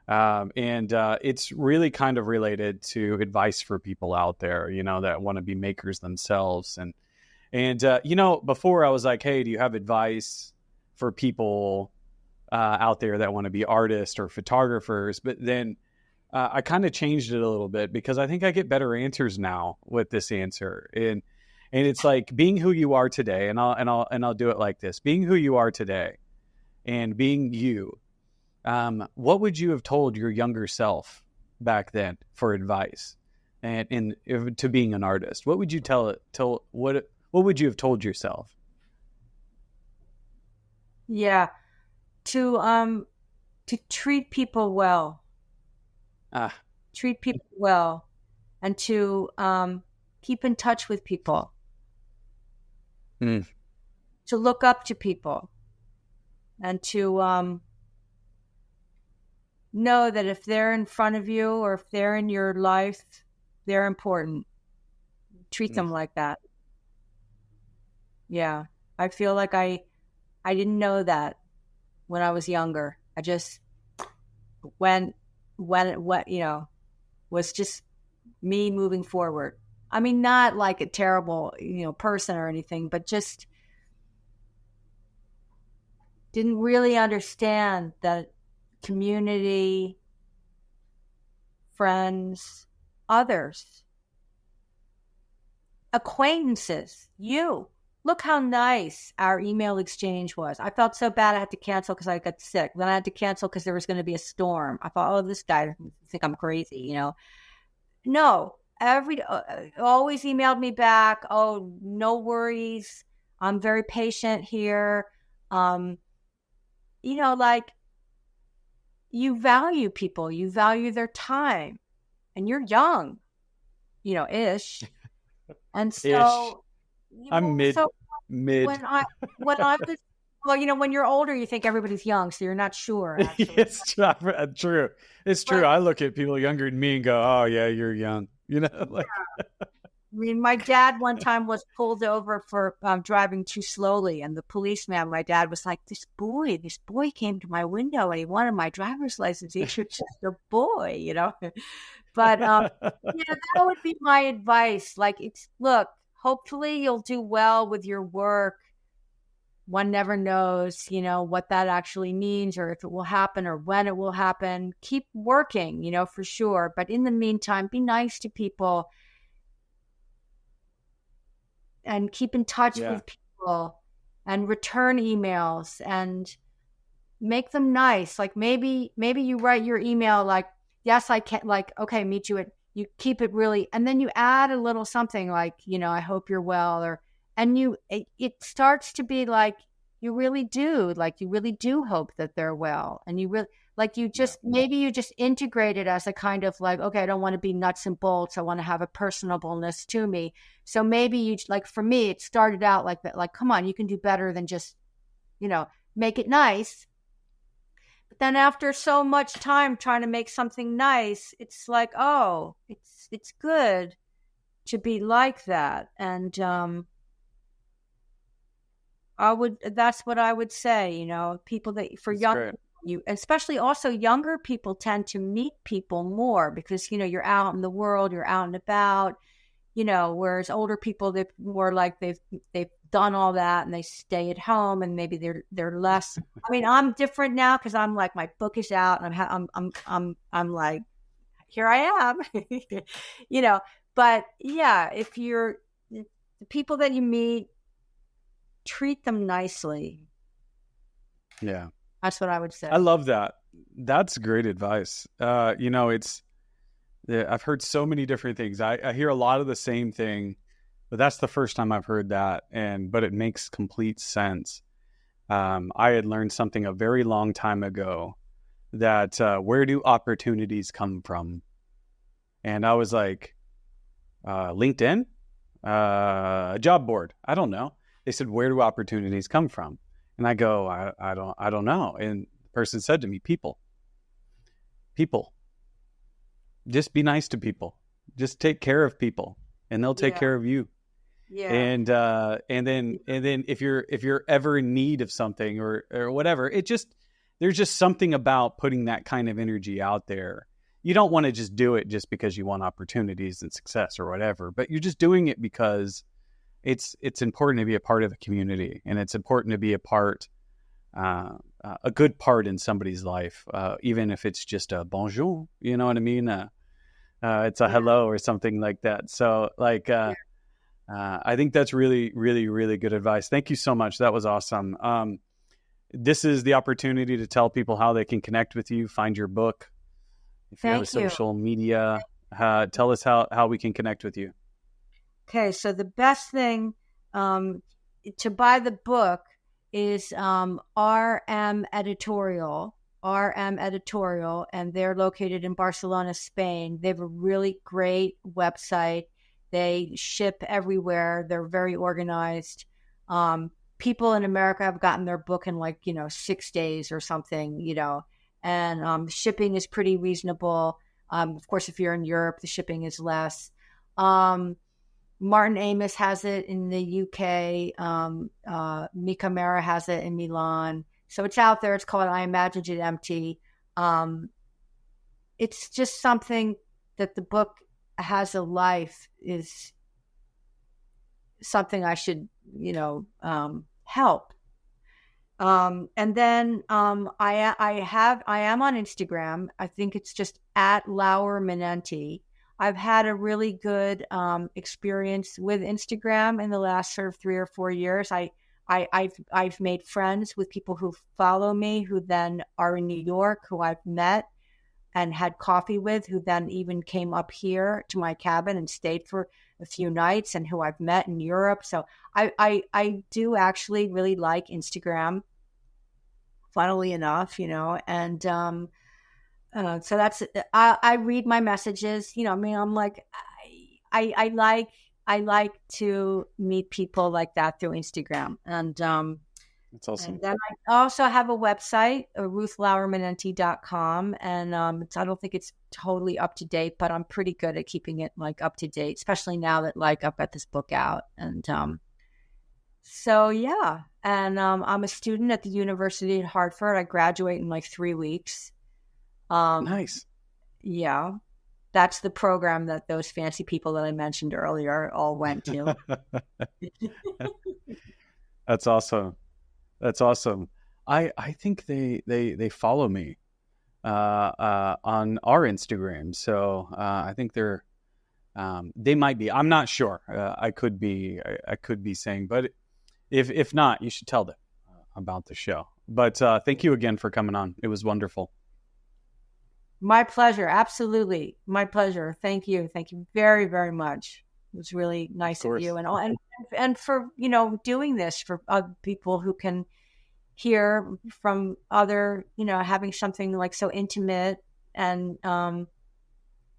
And it's really kind of related to advice for people out there, that want to be makers themselves. And before I was like, hey, do you have advice for people out there that want to be artists or photographers? But then I kind of changed it a little bit, because I think I get better answers now with this answer. And it's like being who you are today. And I'll do it like this: being who you are today and being you. What would you have told your younger self back then for advice, and to being an artist? What would you what would you have told yourself? Yeah, to treat people well, and to keep in touch with people, to look up to people, and to know that if they're in front of you or if they're in your life, they're important. Treat them like that. Yeah. I feel like I didn't know that when I was younger. I just when it was just me moving forward. I mean, not like a terrible, person or anything, but just didn't really understand that community, friends, others, acquaintances, you. Look how nice our email exchange was. I felt so bad I had to cancel because I got sick. Then I had to cancel because there was going to be a storm. I thought, oh, this guy doesn't think I'm crazy, No, always emailed me back. Oh, no worries. I'm very patient here. Like, you value people, you value their time, and you're young, ish. And so I'm mid. When I was, well, when you're older, you think everybody's young, so you're not sure. Actually. It's true. It's true. I look at people younger than me and go, "Oh yeah, you're young." Like. Yeah. I mean, my dad one time was pulled over for driving too slowly, and the policeman, my dad was like, this boy came to my window and he wanted my driver's license. He's just a boy, But that would be my advice. Like, look, hopefully you'll do well with your work. One never knows, what that actually means, or if it will happen, or when it will happen. Keep working, for sure. But in the meantime, be nice to people. And keep in touch with people, and return emails, and make them nice. Like maybe you write your email like, yes, I can, like, okay, meet you you keep it really, and then you add a little something like, I hope you're well, and it starts to be like, you really do hope that they're well. And you really, like, maybe you just integrate it as a kind of like, okay, I don't want to be nuts and bolts. I want to have a personableness to me. So maybe you, like, for me, it started out like that, like, come on, you can do better than just, make it nice. But then after so much time trying to make something nice, it's like, oh, it's good to be like that. And that's what I would say, people that, for young, especially also younger people tend to meet people more because, you're out in the world, you're out and about, whereas older people, they're more like they've done all that and they stay at home, and maybe they're less. I mean, I'm different now because I'm like, my book is out and I'm like, here I am, but yeah, if you're the people that you meet, treat them nicely. Yeah. That's what I would say. I love that. That's great advice. I've heard so many different things. I hear a lot of the same thing, but that's the first time I've heard that. But it makes complete sense. I had learned something a very long time ago that where do opportunities come from? And I was like, LinkedIn, a job board. I don't know. They said, where do opportunities come from? And I go, I don't know. And the person said to me, people, just be nice to people, just take care of people and they'll take care of you. Yeah. And then if you're ever in need of something or whatever, there's just something about putting that kind of energy out there. You don't want to just do it just because you want opportunities and success or whatever, but you're just doing it because it's important to be a part of a community, and it's important to be a part, a good part in somebody's life, even if it's just a bonjour, you know what I mean? It's a hello or something like that. So I think that's really, really, really good advice. Thank you so much. That was awesome. This is the opportunity to tell people how they can connect with you, find your book. If you have a social media, tell us how we can connect with you. Okay, so the best thing to buy the book is RM Editorial, and they're located in Barcelona, Spain. They have a really great website. They ship everywhere. They're very organized. People in America have gotten their book in 6 days or something, and shipping is pretty reasonable. Of course, if you're in Europe, the shipping is less. Martin Amis has it in the UK. Mika Mera has it in Milan. So it's out there. It's called I Imagined It Empty. It's just something that the book has a life is something I should, help. And then I am on Instagram. I think it's just at Lauer Manenti. I've had a really good experience with Instagram in the last sort of 3 or 4 years. I've made friends with people who follow me, who then are in New York, who I've met and had coffee with, who then even came up here to my cabin and stayed for a few nights, and who I've met in Europe. So I do actually really like Instagram, funnily enough, and so that's, I read my messages, I'm like, I like to meet people like that through Instagram. And that's awesome. And then I also have a website, ruthlauermanenti.com. And I don't think it's totally up to date, but I'm pretty good at keeping it up to date, especially now that I've got this book out. And so, yeah. And I'm a student at the University at Hartford. I graduate in 3 weeks. Nice. Yeah. That's the program that those fancy people that I mentioned earlier all went to. That's awesome. That's awesome. I think they follow me on our Instagram. So I think they might be. I'm not sure. I could be saying, but if not, you should tell them about the show. But thank you again for coming on. It was wonderful. My pleasure. Absolutely. My pleasure. Thank you. Thank you very, very much. It was really nice of you, and for, doing this for other people who can hear from other, having something so intimate and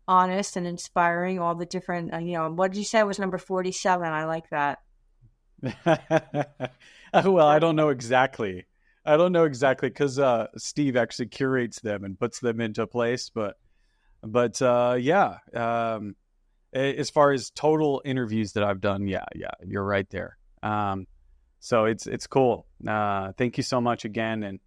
honest and inspiring, all the different, what did you say was number 47? I like that. Well, I don't know exactly because Steve actually curates them and puts them into place. But yeah, as far as total interviews that I've done, yeah, you're right there. So it's cool. Thank you so much again. And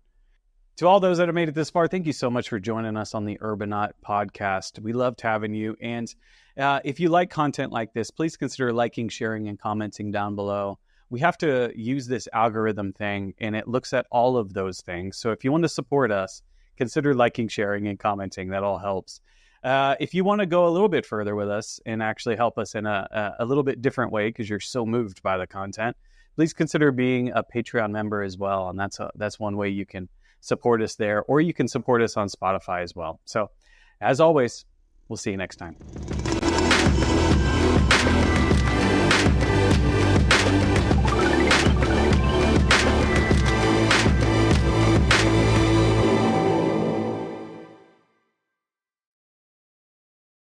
to all those that have made it this far, thank you so much for joining us on the Urbanaut Podcast. We loved having you. And if you like content like this, please consider liking, sharing, and commenting down below. We have to use this algorithm thing, and it looks at all of those things. So if you want to support us, consider liking, sharing, and commenting. That all helps. If you want to go a little bit further with us and actually help us in a little bit different way because you're so moved by the content, please consider being a Patreon member as well. And that's one way you can support us there, or you can support us on Spotify as well. So as always, we'll see you next time.